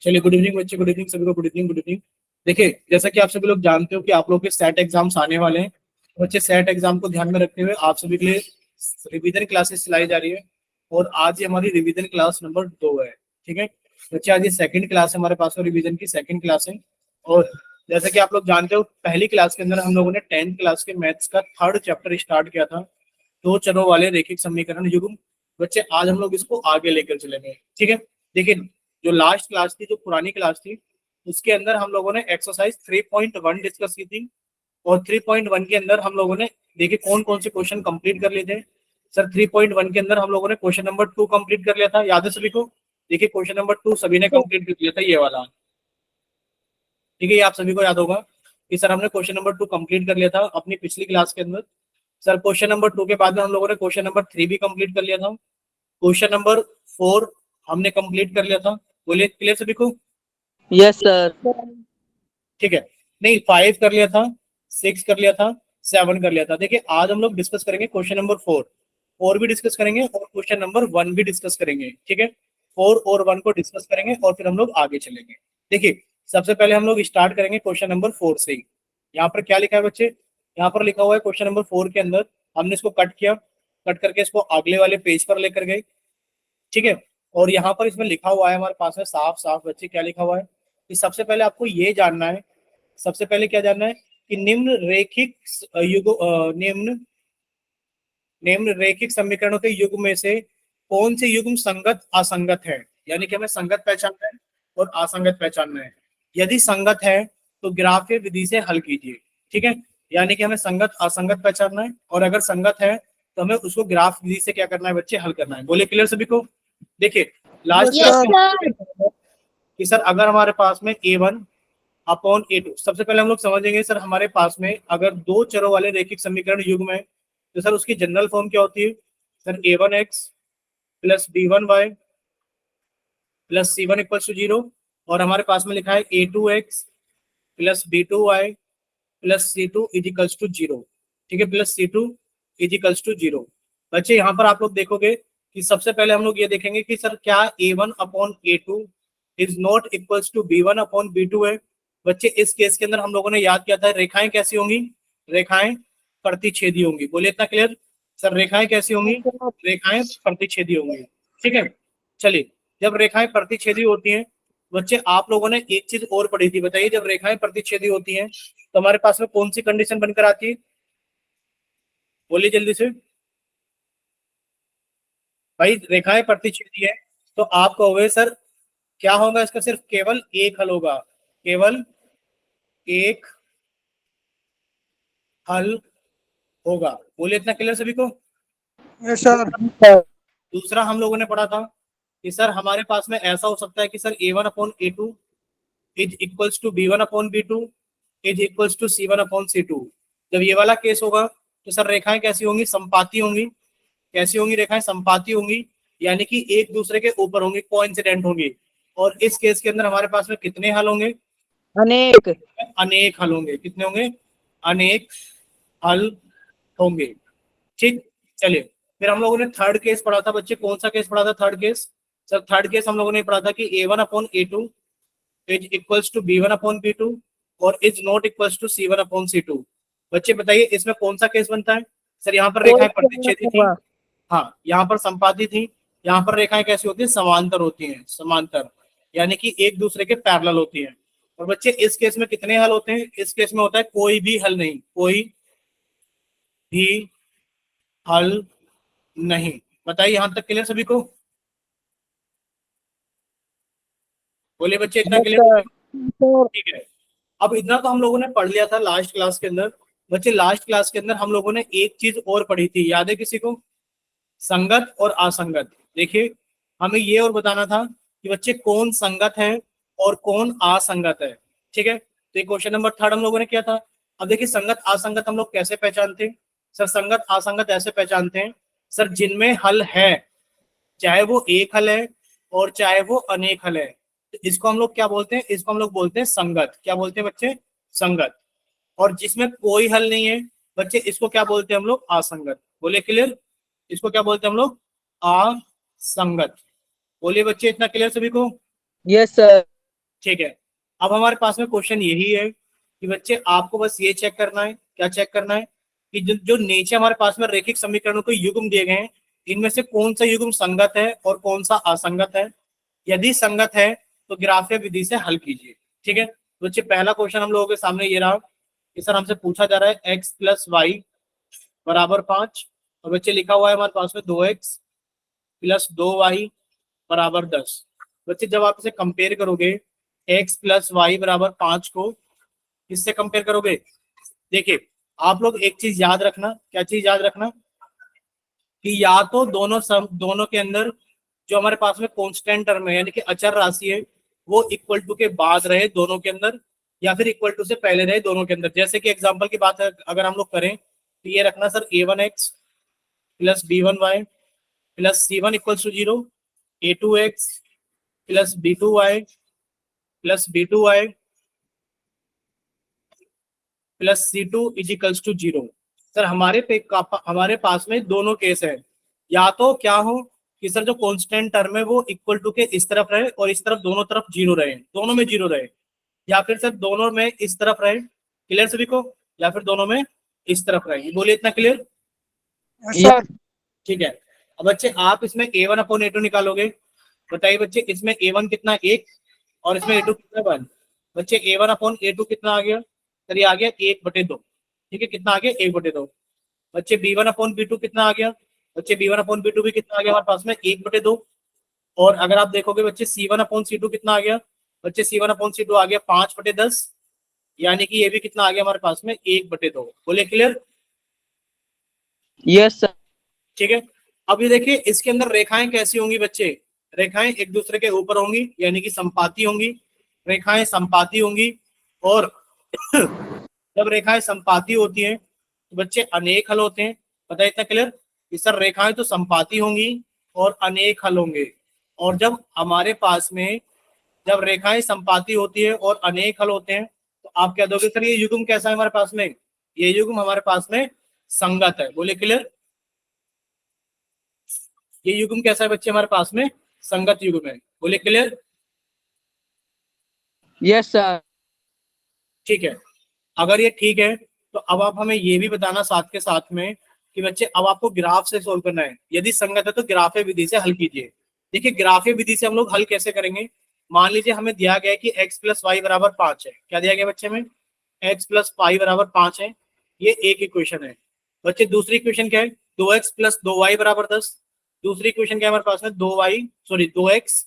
चलिए, good evening बच्चे, good evening सभी को, गुड इवनिंग, गुड इवनिंग। देखिए, जैसा कि आप सभी लोग जानते हो कि आप लोग के सेट एग्जाम्स आने वाले हैं। बच्चे, सेट एग्जाम को ध्यान में रखते हुए आप सभी के लिए रिवीजन क्लासेस चलाई जा रही है। और आज ये हमारी रिवीजन क्लास नंबर 2 है। ठीक है बच्चे, आज ये सेकंड क्लास है हमारे पास में, रिवीजन की सेकंड क्लास है। और जैसा कि आप लोग जानते हो, पहली क्लास के अंदर हम लोगों ने 10th क्लास के मैथ्स का थर्ड चैप्टर स्टार्ट किया था, दो चरों वाले रैखिक समीकरण युग्म। बच्चे, आज हम लोग इसको आगे लेकर चलेंगे। ठीक है, देखिए, जो लास्ट क्लास थी, जो पुरानी क्लास थी, उसके अंदर हम लोगों ने एक्सरसाइज 3.1 डिस्कस की थी। और 3.1 के अंदर हम लोगों ने देखिए कौन कौन से क्वेश्चन कंप्लीट कर लिए थे। सर, 3.1 के अंदर हम लोगों ने क्वेश्चन नंबर 2 कंप्लीट कर लिया था, याद है सभी को? देखिए, क्वेश्चन नंबर 2 सभी ने कंप्लीट कर लिया था, ये वाला। ठीक है, ये आप सभी को याद होगा कि सर हमने क्वेश्चन नंबर 2 कंप्लीट कर लिया था अपनी पिछली क्लास के अंदर। सर, क्वेश्चन नंबर 2 के बाद में हम लोगों ने क्वेश्चन नंबर 3 भी कंप्लीट कर लिया था। क्वेश्चन नंबर 4 हमने कंप्लीट कर लिया था। बोलिए, क्लियर सभी को? Yes sir. ठीक है, नहीं, 5 कर लिया था, 6 कर लिया था, 7 कर लिया था। देखिए, आज हम लोग डिस्कस करेंगे क्वेश्चन नंबर 4 भी डिस्कस करेंगे और क्वेश्चन नंबर 1 भी डिस्कस करेंगे। ठीक है, 4 और 1 को डिस्कस करेंगे और फिर हम लोग आगे चलेंगे। देखिए, सबसे पहले हम लोग स्टार्ट करेंगे क्वेश्चन नंबर 4 से ही। यहाँ पर क्या लिखा है बच्चे? यहाँ पर लिखा हुआ है क्वेश्चन नंबर 4 के अंदर हमने इसको कट किया, कट करके इसको अगले वाले पेज पर लेकर गए। ठीक है, और यहाँ पर इसमें लिखा हुआ है हमारे पास में साफ साफ बच्चे, क्या लिखा हुआ है कि सबसे पहले आपको ये जानना है, सबसे पहले क्या जानना है कि निम्न रैखिक निम्न रैखिक समीकरणों के युग्म में से कौन से युग्म संगत असंगत है। यानी कि हमें संगत पहचानना है और असंगत पहचानना है। यदि संगत है तो ग्राफ विधि से हल कीजिए। ठीक है, यानी कि हमें संगत असंगत पहचानना है, और अगर संगत है तो हमें उसको ग्राफ विधि से क्या करना है बच्चे? हल करना है। बोले क्लियर सभी को? देखिए, लास्ट क्लास कि सर अगर हमारे पास में A1 अपॉन A2, सबसे पहले हम लोग समझेंगे सर हमारे पास में अगर दो चरों वाले रैखिक समीकरण युग्म है तो सर उसकी जनरल फॉर्म क्या होती है? Sir A1x plus B1y plus C1 equal to 0। और हमारे पास में लिखा है A2x plus B2y plus C2 equals to 0। ठीक है, प्लस C2 इजिकल्स टू 0। बच्चे, यहाँ पर आप लोग देखोगे कि सबसे पहले हम लोग ये देखेंगे कि सर क्या A1 upon A2 is not equals to B1 upon B2 है। बच्चे, इस केस के अंदर हम लोगों ने याद किया था रेखाएं कैसी होंगी? रेखाएं प्रतिच्छेदी होंगी। बोलिए, इतना क्लियर? सर, रेखाएं कैसी होंगी? रेखाएं प्रतिच्छेदी होंगी। ठीक है, चलिए, जब रेखाएं प्रतिच्छेदी होती हैं बच्चे, आप लोगों ने एक चीज और पढ़ी थी, बताइए, जब रेखाएं प्रतिच्छेदी होती हैं तो हमारे पास में कौन सी कंडीशन बनकर आती है? बोलिए जल्दी से भाई। रेखाएं प्रतिच्छेदी है तो आप कहोगे सर क्या होगा इसका? सिर्फ केवल एक हल होगा, केवल एक हल होगा। बोलिए, इतना क्लियर सभी को? Yes sir. दूसरा हम लोगों ने पढ़ा था कि सर हमारे पास में ऐसा हो सकता है कि sir A1 upon A2 is equals to B1 upon B2 is equals to C1 upon C2। जब ये वाला केस होगा तो सर रेखाएं कैसी होंगी? संपाती होंगी। कैसी होंगी? रेखाएं संपाती होंगी, यानी कि एक दूसरे के ऊपर होंगी, कोइंसिडेंट होंगी। और इस केस के अंदर हमारे पास में कितने हल होंगे? अनेक। अनेक हल होंगे। कितने होंगे? अनेक हल होंगे। ठीक, चलिए, फिर हम लोगों ने थर्ड केस पढ़ा था बच्चे। कौन सा केस पढ़ा था? Third case. Sir, third case हम लोगों ने पढ़ा था कि A1 upon A2 is equals to B1 upon B2 और is not equals to C1 upon C2। बच्चे, बताइए इसमें कौन सा केस बनता है? सर, यहाँ पर रेखाएं प्रतिच्छेदी थी, हाँ, यहाँ पर संपाती थी। यहाँ पर रेखाएं कैसी होती है? समांतर होती हैं, समांतर, यानी कि एक दूसरे के पैरेलल होती हैं। और बच्चे, इस केस में कितने हल होते हैं? इस केस में होता है कोई भी हल नहीं, कोई भी हल नहीं। बताइए, यहां तक क्लियर सभी को? बोलिए बच्चे, इतना क्लियर? ठीक है, अब इतना तो हम लोगों ने पढ़ लिया था लास्ट क्लास के अंदर। बच्चे, लास्ट क्लास के अंदर हम लोगों ने एक चीज और पढ़ी थी, याद है किसी को? संगत और असंगत। देखिए, हमें ये और बताना था कि बच्चे कौन संगत है और कौन असंगत है। ठीक है, तो ये क्वेश्चन नंबर 3 हम लोगों ने किया था। अब देखिए, संगत असंगत हम लोग कैसे पहचानते हैं? सर, संगत असंगत ऐसे पहचानते हैं सर, जिनमें हल है, चाहे वो एक हल है और चाहे वो अनेक हल है, तो इसको हम लोग क्या बोलते हैं? इसको हम लोग बोलते हैं संगत। क्या बोलते हैं बच्चे? संगत। और जिसमें कोई हल नहीं है बच्चे, इसको क्या बोलते हैं हम लोग? असंगत। बोले क्लियर? इसको क्या बोलते हैं हम लोग? असंगत। बोलिए बच्चे, इतना क्लियर सभी को? Yes sir. ठीक है, अब हमारे पास में क्वेश्चन यही है कि बच्चे आपको बस ये चेक करना है, क्या चेक करना है कि जो जो नीचे हमारे पास में रैखिक समीकरणों के युग्म दिए गए हैं, इनमें से कौन सा युग्म संगत है और कौन सा असंगत है। यदि संगत है तो ग्राफीय विधि से हल कीजिए। ठीक है, तो बच्चे पहला क्वेश्चन हम लोगों के सामने ये रहा कि सर हमसे पूछा जा रहा है x प्लस वाई बराबर 5, और बच्चे लिखा हुआ है हमारे पास में 2x प्लस 2y बराबर 10। बच्चे जब आप इसे कंपेयर करोगे x प्लस वाई बराबर 5 को किससे कंपेयर करोगे, देखिए आप लोग एक चीज याद रखना, क्या चीज याद रखना कि या तो दोनों के अंदर जो हमारे पास में कांस्टेंट टर्म है यानी कि अचर राशि है वो इक्वल टू के बाद रहे दोनों के अंदर, या फिर इक्वल टू से पहले रहे दोनों के अंदर। जैसे कि एग्जांपल की बात है अगर हम लोग करें तो ये रखना sir a1x plus b1y plus c1 equals to 0, a2x plus b2y plus b2y plus c2 equals to 0। Sir हमारे पास में दोनों केस है, या तो क्या हो कि सर जो कांस्टेंट टर्म है वो इक्वल टू के इस तरफ रहे और इस तरफ दोनों तरफ जीरो रहे, दोनों में जीरो रहे, या फिर सर दोनों में इस तरफ रहे, क्लियर सभी को, या फिर दोनों में इस तरफ रहे। बोलिए इतना क्लियर। सर ठीक है, अब बच्चे आप इसमें a1 अपॉन a2 निकालोगे, बताइए बच्चे इसमें a1 कितना 1 और इसमें a2 कितना 1। बच्चे a1 अपॉन a2 कितना आ गया, सर ये आ गया 1/2। ठीक है, कितना आ गया 1/2। बच्चे b1 अपॉन b2 कितना आ गया, बच्चे b1 अपॉन b2 भी कितना आ गया हमारे पास में 1/2। और अगर आप देखोगे बच्चे c1 अपॉन c2 कितना आ गया, बच्चे c1 अपॉन c2 आ गया 5/10, यानी कि ये भी कितना आ गया हमारे पास में 1/2। बोले क्लियर। Yes sir. ठीक है, अब ये देखिए इसके अंदर रेखाएं कैसी होंगी बच्चे, रेखाएं एक दूसरे के ऊपर होंगी यानी कि संपाती होंगी, रेखाएं संपाती होंगी। और जब रेखाएं संपाती होती हैं तो बच्चे अनेक हल होते हैं। पता है इतना क्लियर कि सर रेखाएं तो संपाती होंगी और अनेक हल होंगे। और जब हमारे पास में जब रेखाएं संपाती होती है और अनेक हल होते हैं तो आप क्या दोगे सर ये युग्म कैसा है हमारे पास में, ये युग्म हमारे पास में संगत है। बोले क्लियर, ये युग्म कैसा है बच्चे हमारे पास में संगत युग्म है। बोले क्लियर। Yes sir. ठीक है, अगर ये ठीक है तो अब आप हमें ये भी बताना साथ के साथ में कि बच्चे अब आपको ग्राफ से सोल्व करना है। यदि संगत है तो ग्राफीय विधि से हल कीजिए। देखिए ग्राफीय विधि से हम लोग हल कैसे करेंगे, मान लीजिए हमें दिया गया है कि x प्लस वाई बराबर 5 है। क्या दिया गया बच्चे में, x प्लस वाई बराबर 5 है, ये एक इक्वेशन है। बच्चे दूसरी इक्वेशन क्या है, 2x प्लस 2y बराबर 10। दूसरी इक्वेशन क्या है हमारे पास में, 2x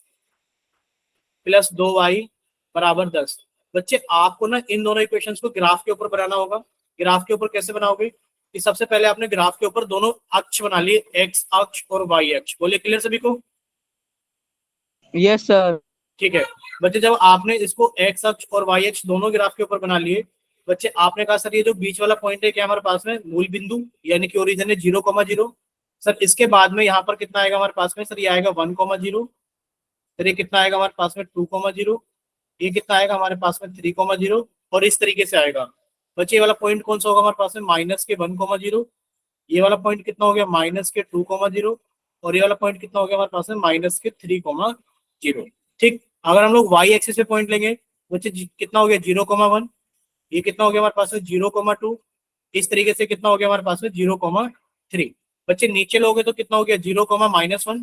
प्लस 2y बराबर 10। बच्चे आपको ना इन दोनों इक्वेशंस को ग्राफ के ऊपर बनाना होगा। ग्राफ के ऊपर कैसे बनाओगे कि सबसे पहले आपने ग्राफ के ऊपर दोनों अक्ष बना लिए, एक्स अक्ष और वाई अक्ष। बोलिए क्लियर सभी को। Yes sir. ठीक है बच्चे, जब आपने इसको एक्स अक्ष और वाई अक्ष दोनों ग्राफ के ऊपर बना लिए, बच्चे आपने कहा सर ये जो बीच वाला पॉइंट है क्या हमारे पास में मूल बिंदु यानी कि ओरिजिन है 0,0। सर इसके बाद में यहाँ पर कितना आएगा हमारे पास में, सर ये आएगा 1,0। फिर ये कितना आएगा हमारे पास में 2,0, ये कितना आएगा हमारे पास में 3,0, और इस तरीके से आएगा। बच्चे ये वाला पॉइंट कौन सा होगा हमारे पास में, माइनस के 1,0। ये वाला पॉइंट कितना हो गया, माइनस के 2,0, और ये वाला पॉइंट कितना हो गया हमारे पास में, माइनस के 3,0। ठीक, अगर हम लोग वाई एक्सिस पे पॉइंट लेंगे बच्चे कितना हो गया 0,1, ये कितना हो गया हमारे पास में 0,2, इस तरीके से कितना हो गया हमारे पास में 0,3। बच्चे नीचे लोगे तो कितना हो गया 0,-1,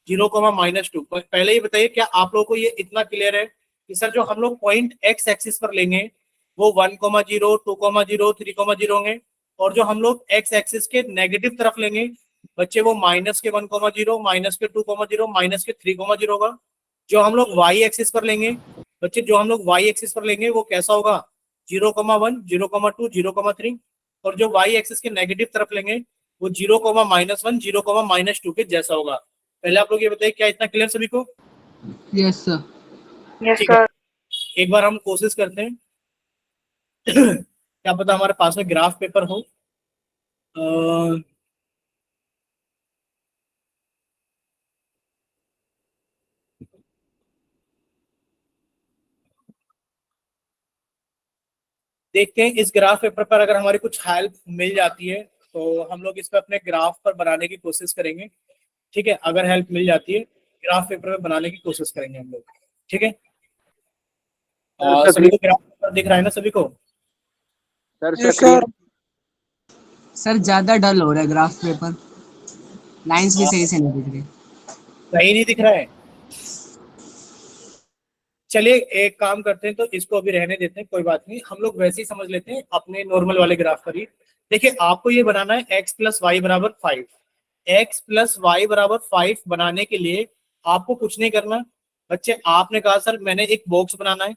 0,-2। पहले ही बताइए क्या आप लोगों को ये इतना क्लियर है कि सर जो हम लोग पॉइंट एक्स एक्सिस पर लेंगे वो 1,0, 2,0, 3,0 होंगे, और जो हम लोग एक्स एक्सिस के नेगेटिव तरफ लेंगे बच्चे वो माइनस के 1,0, माइनस के 2,0, माइनस के 3,0 होगा। जो हम लोग वाई एक्सिस पर लेंगे बच्चे, जो हम लोग वाई एक्सिस पर लेंगे वो कैसा होगा, 0,1, 0,2, 0,3। और जो वाई एक्सिस के नेगेटिव तरफ लेंगे वो 0,-1, 0,-2 के जैसा होगा। पहले आप लोग ये बताइए क्या इतना क्लियर सभी को। Yes sir. ठीक है, एक बार हम कोशिश करते हैं क्या पता हमारे पास में ग्राफ पेपर हो। अ, देखते हैं इस ग्राफ पेपर पर अगर हमारी कुछ हेल्प मिल जाती है तो हम लोग इस पर अपने ग्राफ पर बनाने की कोशिश करेंगे। ठीक है, अगर हेल्प मिल जाती है ग्राफ पेपर में बनाने की कोशिश करेंगे हम लोग। ठीक है, सभी को ग्राफ दिख रहा है ना सभी को? सर सर ज्यादा डल हो रहा है ग्राफ पेपर, लाइंस भी सही से नहीं दिख रही। सही नहीं दिख रहा है? चलिए एक काम करते हैं, तो इसको अभी रहने देते हैं, कोई बात नहीं, हम लोग वैसे ही समझ लेते हैं अपने नॉर्मल वाले ग्राफ पर ही। देखिए आपको ये बनाना है x प्लस वाई बराबर 5। x प्लस वाई बराबर 5 बनाने के लिए आपको कुछ नहीं करना बच्चे। आपने कहा सर मैंने एक बॉक्स बनाना है,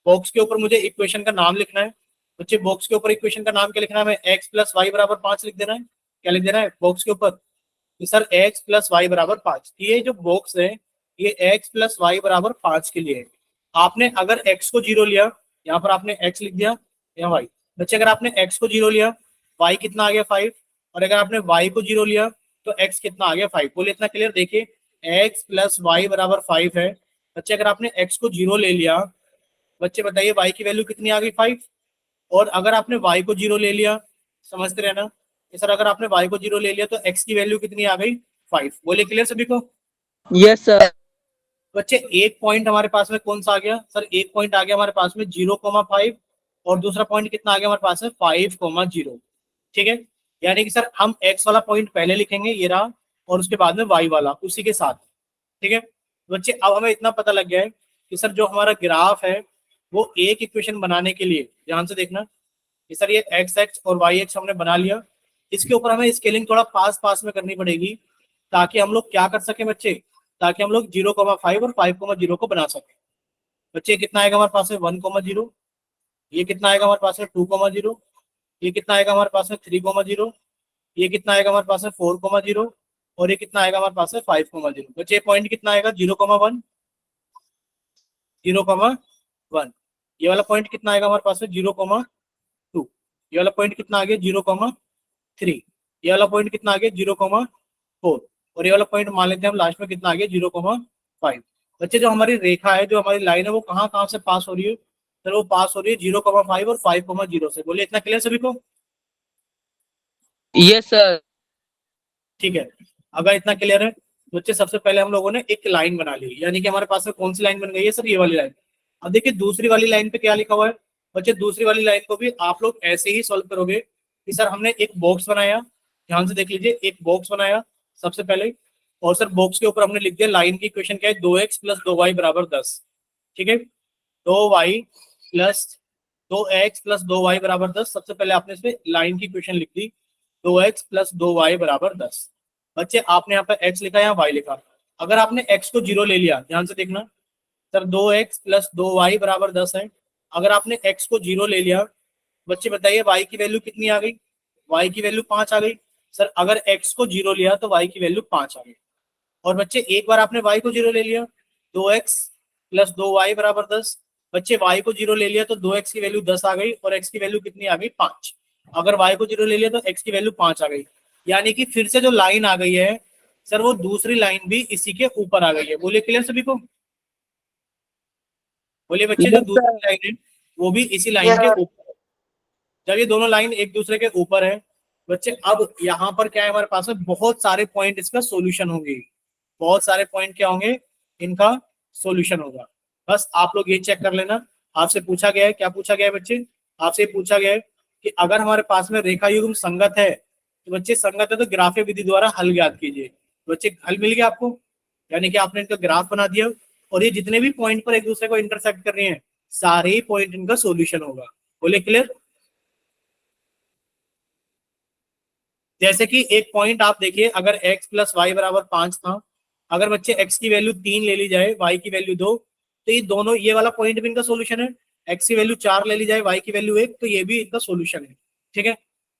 बॉक्स के ऊपर मुझे इक्वेशन का नाम लिखना है। बच्चे बॉक्स के ऊपर इक्वेशन का नाम क्या लिखना है? हमें x प्लस वाई बराबर 5 लिख देना है। क्या लिख देना है बॉक्स के ऊपर? कि सर x प्लस वाई बराबर 5। ये जो बॉक्स है ये x प्लस वाई बराबर 5 के लिए है। आपने अगर x को 0 लिया, यहाँ पर आपने x लिख दिया या y। बच्चे अगर आपने x को 0 लिया, y कितना आ गया 5। और अगर आपने y को 0 लिया तो x कितना आ गया 5। बोले इतना क्लियर? देखिए x प्लस वाई बराबर 5 है। बच्चे अगर आपने x को 0 ले लिया, बच्चे बताइए y की वैल्यू कितनी आ गई 5। और अगर आपने y को 0 ले लिया, समझते रहना कि सर अगर आपने y को 0 ले लिया तो x की वैल्यू कितनी आ गई 5। बोले क्लियर सभी को? Yes sir. बच्चे एक पॉइंट हमारे पास में कौन सा आ गया? सर एक पॉइंट आ गया हमारे पास में 0,5 और दूसरा पॉइंट कितना आ गया हमारे पास में 5,0। ठीक है, यानी कि सर हम x वाला पॉइंट पहले लिखेंगे ये रहा, और उसके बाद में y वाला उसी के साथ। ठीक है बच्चे, अब हमें इतना पता लग गया है कि सर जो हमारा ग्राफ है वो एक इक्वेशन बनाने के लिए, ध्यान से देखना कि सर ये एक्स एक्स और वाई एक्स हमने बना लिया, इसके ऊपर हमें स्केलिंग थोड़ा पास पास में करनी पड़ेगी ताकि हम लोग क्या कर सके बच्चे, ताकि हम लोग 0,5 और 5,0 को बना सके। बच्चे कितना आएगा हमारे पास में 1,0, ये कितना आएगा हमारे पास में 2,0, ये कितना आएगा हमारे पास में 3,0, ये कितना आएगा हमारे पास में 4,0 और ये कितना आएगा हमारे पास में 5,0। बच्चे पॉइंट कितना आएगा 0,1, 0,1। ये वाला पॉइंट कितना आएगा हमारे पास में 0,2। ये वाला पॉइंट कितना आ गया 0,3। ये वाला पॉइंट कितना आ गया 0,4। और ये वाला पॉइंट मान लेते हैं हम लास्ट में कितना आ गया 0,5। बच्चे जो हमारी रेखा है, जो हमारी लाइन है, वो कहाँ कहाँ से पास हो रही है? सर वो पास हो रही है 0,5 और 5,0 से। बोलिए इतना क्लियर सभी को? Yes sir. ठीक है, अगर इतना क्लियर है बच्चे, सबसे पहले हम लोगों ने एक लाइन बना ली, यानी कि हमारे पास में कौन सी लाइन बन गई है सर? ये वाली लाइन। अब देखिए दूसरी वाली लाइन पे क्या लिखा हुआ है बच्चे। दूसरी वाली लाइन को भी आप लोग ऐसे ही सॉल्व करोगे कि सर हमने एक बॉक्स बनाया, ध्यान से देख लीजिए, एक बॉक्स बनाया सबसे पहले, और सर बॉक्स के ऊपर हमने लिख दिया लाइन की इक्वेशन क्या है, 2x प्लस 2y बराबर 10। ठीक है, 2y plus 2x plus 2y बराबर 10। सबसे पहले आपने इसमें लाइन की इक्वेशन लिख दी 2x प्लस 2y बराबर 10। बच्चे आपने यहाँ पर x लिखा या y लिखा? अगर आपने x को 0 ले लिया, ध्यान से देखना सर 2x प्लस 2y बराबर 10 है। अगर आपने x को 0 ले लिया, बच्चे बताइए y की वैल्यू कितनी आ गई? y की वैल्यू 5 आ गई। सर अगर x को 0 लिया तो y की वैल्यू 5 आ गई। और बच्चे एक बार आपने y को 0 ले लिया, 2x प्लस 2y बराबर 10। बच्चे y को 0 ले लिया तो 2x की वैल्यू 10 आ गई और x की वैल्यू कितनी आ गई 5। अगर y को 0 ले लिया तो x की वैल्यू 5 आ गई, यानी कि फिर से जो लाइन आ गई है सर वो दूसरी लाइन भी इसी के ऊपर आ गई है। बोलिए क्लियर सभी को? बोलिए बच्चे, जो दूसरी लाइन है वो भी इसी लाइन के ऊपर। जब ये दोनों लाइन एक दूसरे के ऊपर है बच्चे, अब यहाँ पर क्या है हमारे पास में बहुत सारे पॉइंट इसका सॉल्यूशन होंगे। बहुत सारे पॉइंट क्या होंगे, इनका सॉल्यूशन होगा। बस आप लोग ये चेक कर लेना। आपसे पूछा गया है, क्या पूछा गया है बच्चे? आपसे पूछा गया है कि अगर हमारे पास में रेखा युग्म संगत है तो बच्चे, संगत है तो ग्राफीय विधि द्वारा हल ज्ञात कीजिए। बच्चे हल मिल गया आपको, यानी कि आपने इनका ग्राफ बना दिया और ये जितने भी पॉइंट पर एक दूसरे को इंटरसेक्ट कर रहे हैं सारे ही पॉइंट इनका सॉल्यूशन होगा। बोले क्लियर? जैसे कि एक पॉइंट आप देखिए, अगर x प्लस वाई बराबर 5 था, अगर बच्चे x की वैल्यू 3 ले ली जाए, y की वैल्यू 2, तो ये दोनों, ये वाला पॉइंट भी इनका सॉल्यूशन है। x की वैल्यू 4 ले ली जाए, y की वैल्यू 1, तो ये भी इनका सॉल्यूशन है। ठीक है,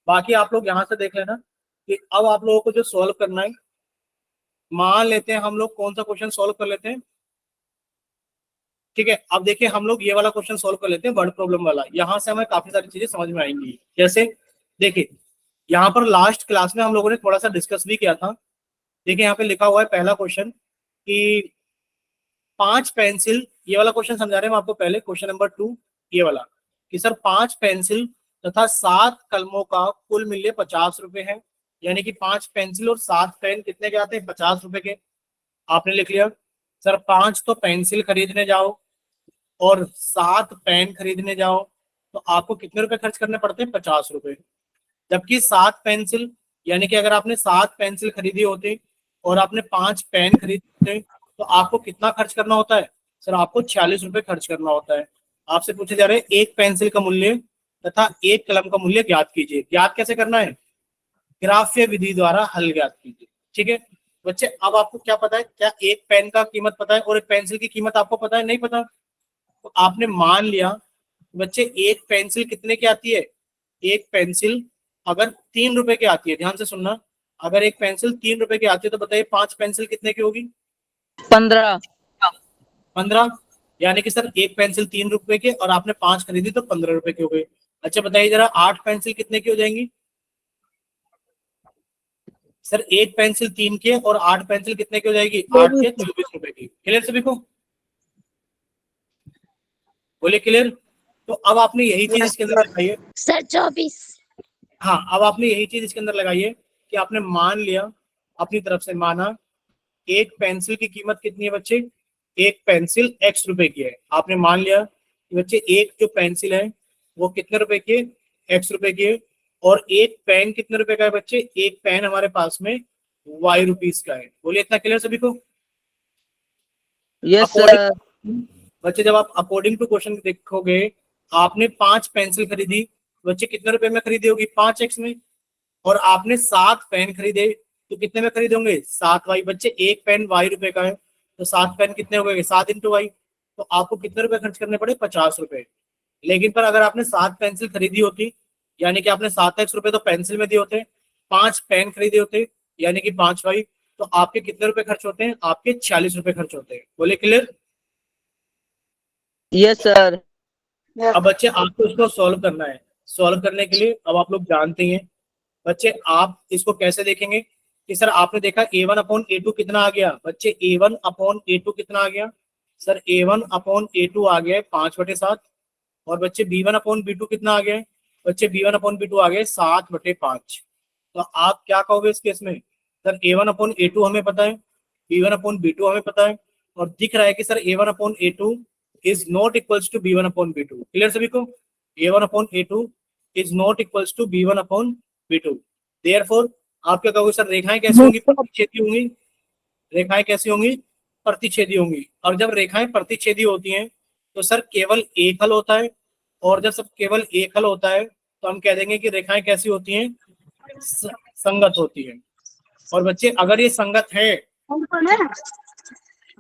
बाकी आप लोग यहाँ से देख लेना कि अब आप लोगों को जो सॉल्व करना है, मान लेते हैं हम लोग कौन सा क्वेश्चन सॉल्व कर लेते हैं। ठीक है, अब देखिए हम लोग ये वाला क्वेश्चन सॉल्व कर लेते हैं, वर्ड प्रॉब्लम वाला। यहाँ से हमें काफी सारी चीजें समझ में आएंगी। जैसे देखिए यहाँ पर लास्ट क्लास में हम लोगों ने थोड़ा सा डिस्कस भी किया था। देखिए यहाँ पे लिखा हुआ है पहला क्वेश्चन कि 5 पेंसिल, ये वाला क्वेश्चन समझा रहे हैं हम आपको पहले, क्वेश्चन नंबर 2 ये वाला, कि सर 5 पेंसिल तथा 7 कलमों का कुल मूल्य 50 रुपए है। यानी कि 5 पेंसिल और 7 पेन कितने के आते हैं? 50 रुपए के। आपने लिख लिया। सर 5 तो पेंसिल खरीदने जाओ, और 7 पेन खरीदने जाओ तो आपको कितने रुपए खर्च करने पड़ते हैं? 50 रुपए। जबकि 7 पेंसिल, यानी कि अगर आपने 7 पेंसिल खरीदी होती और आपने 5 पेन खरीदे होते तो आपको कितना खर्च करना होता है? सर आपको 46 रुपए खर्च करना होता है। आपसे पूछे जा रहे हैं एक पेंसिल का मूल्य तथा एक कलम का मूल्य ज्ञात कीजिए। ज्ञात कैसे करना है? ग्राफ्य विधि द्वारा हल ज्ञात कीजिए। ठीक है बच्चे, अब आपको क्या पता है? क्या एक पेन का कीमत पता है और एक पेंसिल की कीमत आपको पता है? नहीं पता। तो आपने मान लिया बच्चे एक पेंसिल कितने की आती है? एक पेंसिल अगर 3 रुपए की आती है, ध्यान से सुनना, अगर एक पेंसिल 3 रुपए की आती है तो बताइए 5 पेंसिल कितने की होगी? 15। 15। यानी कि सर एक पेंसिल 3 रुपए की और आपने 5 खरीदी तो 15 रुपए की हो गई। अच्छा बताइए जरा 8 पेंसिल कितने की हो जाएंगी? सर एक पेंसिल 3 के और 8 पेंसिल कितने की हो जाएगी? 8 के 24 रुपए की। क्लियर सभी को? बोले क्लियर? तो अब आपने यही चीज इसके अंदर लगाई है। सर 24। हाँ, अब आपने यही चीज इसके अंदर लगाई है कि आपने मान लिया, अपनी तरफ से माना, एक पेंसिल की कीमत कितनी है बच्चे? एक पेंसिल x रुपए की है। आपने मान लिया कि बच्चे एक जो पेंसिल है वो कितने रुपए की है? x रुपए की है। और एक पेन कितने रुपए का है बच्चे? एक पेन हमारे पास में y रुपीस का है। बोलिए इतना क्लियर सभी को? Yes sir. अकॉर्डिंग बच्चे, जब आप अकॉर्डिंग टू क्वेश्चन देखोगे, आपने 5 पेंसिल खरीदी, बच्चे कितने रुपए में खरीदी होगी? 5x में। और आपने 7 पेन खरीदे तो कितने में खरीदे होंगे? 7y। बच्चे एक पेन y रुपए का है तो 7 पेन कितने हो गए? 7 इंटू वाई। तो आपको कितने रुपए खर्च करने पड़े? 50 रुपए। लेकिन पर अगर आपने 7 पेंसिल खरीदी होती, यानी कि आपने 7x रुपए तो पेंसिल में दिए होते, 5 पेन खरीदे होते यानी कि 5y, तो आपके कितने रुपए खर्च होते हैं? आपके 46 रुपए खर्च होते हैं। बोले क्लियर? Yes sir. अब बच्चे आपको इसको सॉल्व करना है। सॉल्व करने के लिए अब आप लोग जानते हैं बच्चे, आप इसको कैसे देखेंगे कि सर आपने देखा a1/a2 कितना आ गया? बच्चे a1/a2 कितना आ गया? सर a1/a2 आ गया 5/7। और बच्चे b1/b2 कितना आ गया है? बच्चे b1/b2 आ गए 7/5। तो आप क्या कहोगे इस केस में? सर a1/a2 हमें पता है, b1/b2 हमें पता है, और दिख रहा है कि sir a1/a2 is not equals to b1/b2। Clear सभी को? a1/a2 is not equals to b1/b2। Therefore आप क्या कहोगे? सर रेखाएं कैसी होंगी? प्रतिच्छेदी होंगी। रेखाएं कैसी होंगी? प्रतिच्छेदी होंगी। और जब रेखाएं प्रतिच्छेदी होती हैं तो सर केवल एक हल होता है। और जब सब केवल एक हल होता है तो हम कह देंगे कि रेखाएं कैसी होती हैं? संगत होती हैं। और बच्चे अगर ये संगत है,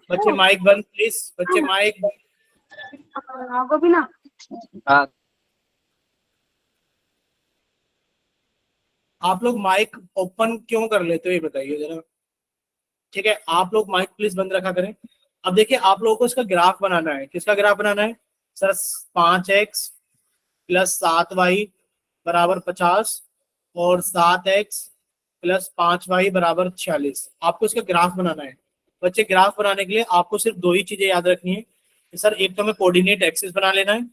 बच्चे माइक बंद प्लीज, बच्चे माइक बंद। हाँ आप लोग माइक ओपन क्यों कर लेते हो ये बताइए जरा। ठीक है, आप लोग माइक प्लीज बंद रखा करें। अब देखिए आप लोगों को इसका ग्राफ बनाना है। किसका ग्राफ बनाना है? सर 5x प्लस 7y बराबर 50 और 7x प्लस 5y बराबर 46। आपको इसका ग्राफ बनाना है। बच्चे ग्राफ बनाने के लिए आपको सिर्फ दो ही चीजें याद रखनी है कि सर एक तो हमें कोऑर्डिनेट एक्सिस बना लेना है,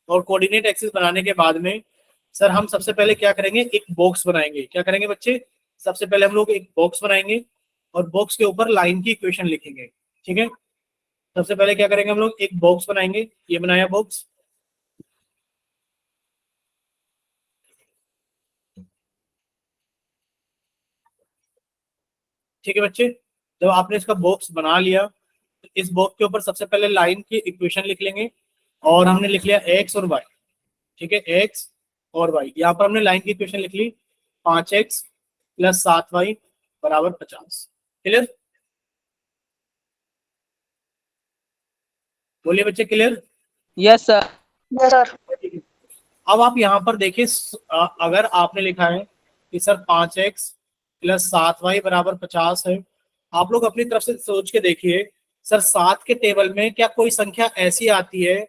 और कोऑर्डिनेट एक्सिस बनाने के बाद में सर हम सबसे पहले क्या करेंगे? एक बॉक्स बनाएंगे। क्या करेंगे बच्चे? सबसे पहले हम लोग एक बॉक्स बनाएंगे और बॉक्स के ऊपर लाइन की इक्वेशन लिखेंगे। ठीक है, सबसे पहले क्या करेंगे? हम लोग एक बॉक्स बनाएंगे। ये बनाया बॉक्स। ठीक है बच्चे, जब आपने इसका बॉक्स बना लिया तो इस बॉक्स के ऊपर सबसे पहले लाइन की इक्वेशन लिख लेंगे। और हमने लिख लिया एक्स और वाई। ठीक है, एक्स और वाई, यहाँ पर हमने लाइन की इक्वेशन लिख ली 5x प्लस 7y बराबर 50। क्लियर? बोलिए बच्चे क्लियर? Yes sir. अब आप यहाँ पर देखिए, अगर आपने लिखा है कि सर 5x प्लस 7y बराबर 50 है, आप लोग अपनी तरफ से सोच के देखिए, सर 7 के टेबल में क्या कोई संख्या ऐसी आती है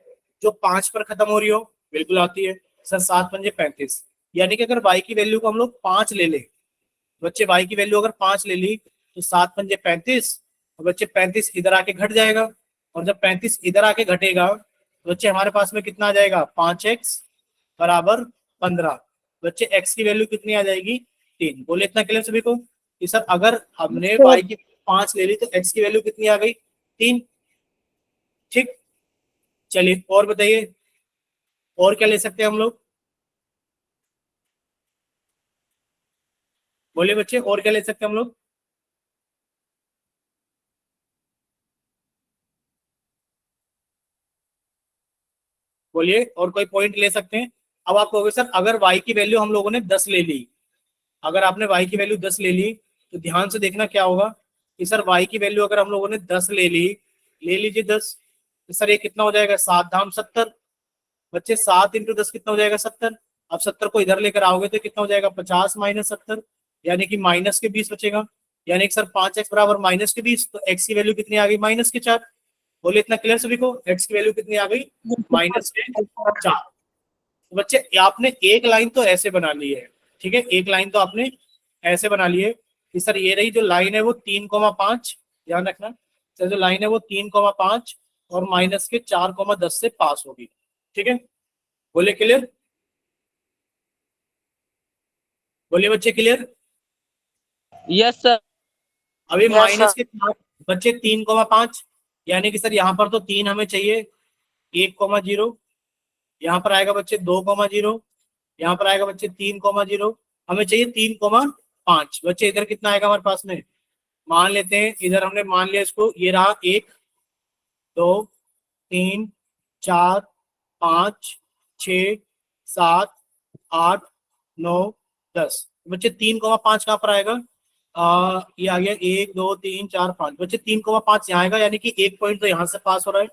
जो 5 पर खत्म हो रही हो? बिल्कुल आती है। सर 7×5 = 35। यानी कि अगर y की वैल्यू को हम लोग 5 ले ले, बच्चे y की वैल्यू अगर 5 ले ली तो 7×5 = 35, और बच्चे 35 इधर आके घट जाएगा। और जब 35 इधर आके घटेगा तो बच्चे हमारे पास में कितना आ जाएगा? 5x बराबर 15। बच्चे x की वैल्यू कितनी आ जाएगी? 3। बोले इतना क्लियर सभी को कि सर अगर हमने y की 5 ले ली तो x की वैल्यू कितनी आ गई? 3। ठीक, चलिए और बताइए, और क्या ले सकते हैं हम लोग? बोलिए बच्चे, और क्या ले सकते हैं हम लोग? बोलिए, और कोई पॉइंट ले सकते हैं? अब आप कहोगे सर अगर y की वैल्यू हम लोगों ने 10 ले ली, अगर आपने y की वैल्यू 10 ले ली तो ध्यान से देखना क्या होगा कि सर y की वैल्यू अगर हम लोगों ने 10 ले ली, ले लीजिए 10, तो सर ये कितना हो जाएगा, 7 धाम 70। बच्चे 7 इंटू 10 कितना हो जाएगा, 70। अब 70 को इधर लेकर आओगे तो कितना हो जाएगा, 50 माइनस 70, यानी कि माइनस के 20 बचेगा। यानी कि सर 5x बराबर माइनस के 20, तो x की वैल्यू कितनी आ गई, माइनस के 4। बोलिए इतना क्लियर सभी को, x की वैल्यू कितनी आ गई, माइनस के 4। तो बच्चे आपने एक लाइन तो ऐसे बना ली है, ठीक है, एक लाइन तो आपने ऐसे बना ली है कि सर ये रही जो लाइन है वो 3,5, ध्यान रखना सर, जो लाइन है वो 3,5 और माइनस के 4,10 से पास होगी, ठीक है। बोलिए क्लियर, बोलिए बच्चे क्लियर। Yes sir. अभी Yes, माइनस sir. के 4 बच्चे 3,5, यानी कि सर यहाँ पर तो 3 हमें चाहिए, 1,0, यहाँ पर आएगा बच्चे 2,0, यहाँ पर आएगा बच्चे 3,0, हमें चाहिए 3,5। बच्चे इधर कितना आएगा हमारे पास में, मान लेते हैं इधर हमने मान लिया इसको, ये रहा 1 2 3 4 5 6 7 8 9 10। बच्चे 3,5 कहाँ पर आएगा, ये आ गया 1 2 3 4 5, बच्चे 3,5 यहाँ आएगा, यानी कि 1 पॉइंट तो यहाँ से पास हो रहा है।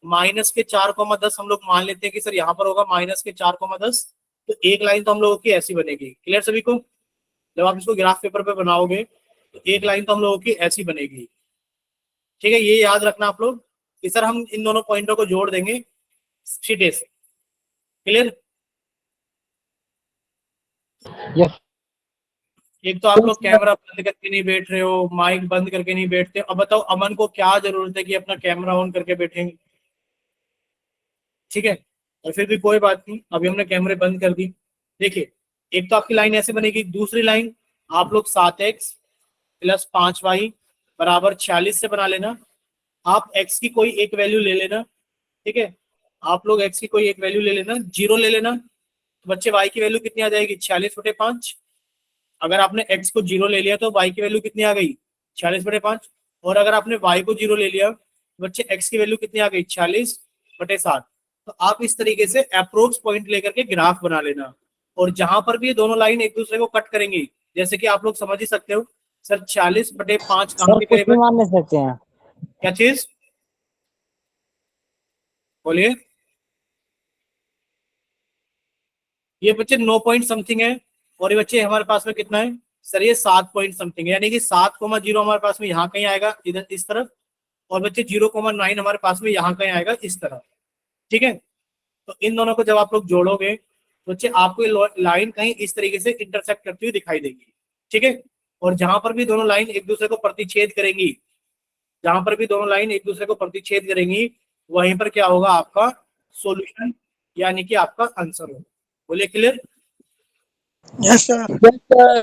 माइनस के 4,10 हम लोग मान लेते हैं कि सर यहाँ पर होगा माइनस के 4,10, तो एक लाइन तो हम लोगों की ऐसी बनेगी। क्लियर सभी को, जब आप इसको ग्राफ पेपर पे बनाओगे तो एक लाइन तो हम लोगों की ऐसी बनेगी, ठीक है। ये याद रखना आप लोग कि सर हम इन दोनों पॉइंटों को जोड़ देंगे सीधे से। Clear, Yes. एक तो आप लोग कैमरा बंद करके नहीं बैठ रहे हो, माइक बंद करके नहीं बैठते। अब बताओ अमन को क्या जरूरत है कि अपना कैमरा ऑन करके बैठेंगे, ठीक है। और फिर भी कोई बात नहीं, अभी हमने कैमरे बंद कर दी। देखिए एक तो आपकी लाइन ऐसे बनेगी, दूसरी लाइन आप लोग 7x प्लस 5y बराबर 46 से बना लेना। आप x की कोई एक वैल्यू ले लेना, ठीक है, आप लोग x की कोई एक वैल्यू ले लेना, 0 ले लेना, तो बच्चे y की वैल्यू कितनी आ जाएगी, 46/5। अगर आपने x को 0 ले लिया तो y की वैल्यू कितनी आ गई, 46/5। और अगर आपने y को 0 ले लिया तो बच्चे x की वैल्यू कितनी आ गई, 40/7। तो आप इस तरीके से अप्रोक्स पॉइंट लेकर के ग्राफ बना लेना, और जहां पर भी ये दोनों लाइन एक दूसरे को कट करेंगी, जैसे कि आप लोग समझ ही सकते हो सर 40/5 कहाँ के कुछ करीब भी है, मान ले सकते हैं. क्या चीज, बोलिए। ये बच्चे 9 पॉइंट समथिंग है, और ये बच्चे हमारे पास में कितना है सर, ये 7 पॉइंट समथिंग है, यानी कि 7,0 हमारे पास में यहाँ कहीं आएगा इधर इस तरफ, और बच्चे 0,9 हमारे पास में यहाँ कहीं आएगा इस तरफ, ठीक है। तो इन दोनों को जब आप लोग जोड़ोगे तो बच्चे आपको ये लाइन कहीं इस तरीके से इंटरसेक्ट करती हुई दिखाई देगी, ठीक है। और जहां पर भी दोनों लाइन एक दूसरे को प्रतिच्छेद करेंगी, जहां पर भी दोनों लाइन एक दूसरे को प्रतिच्छेद करेंगी, वहीं पर क्या होगा, आपका सॉल्यूशन यानी कि आपका आंसर होगा। बोलिए clear, Yes, sir. Yes sir.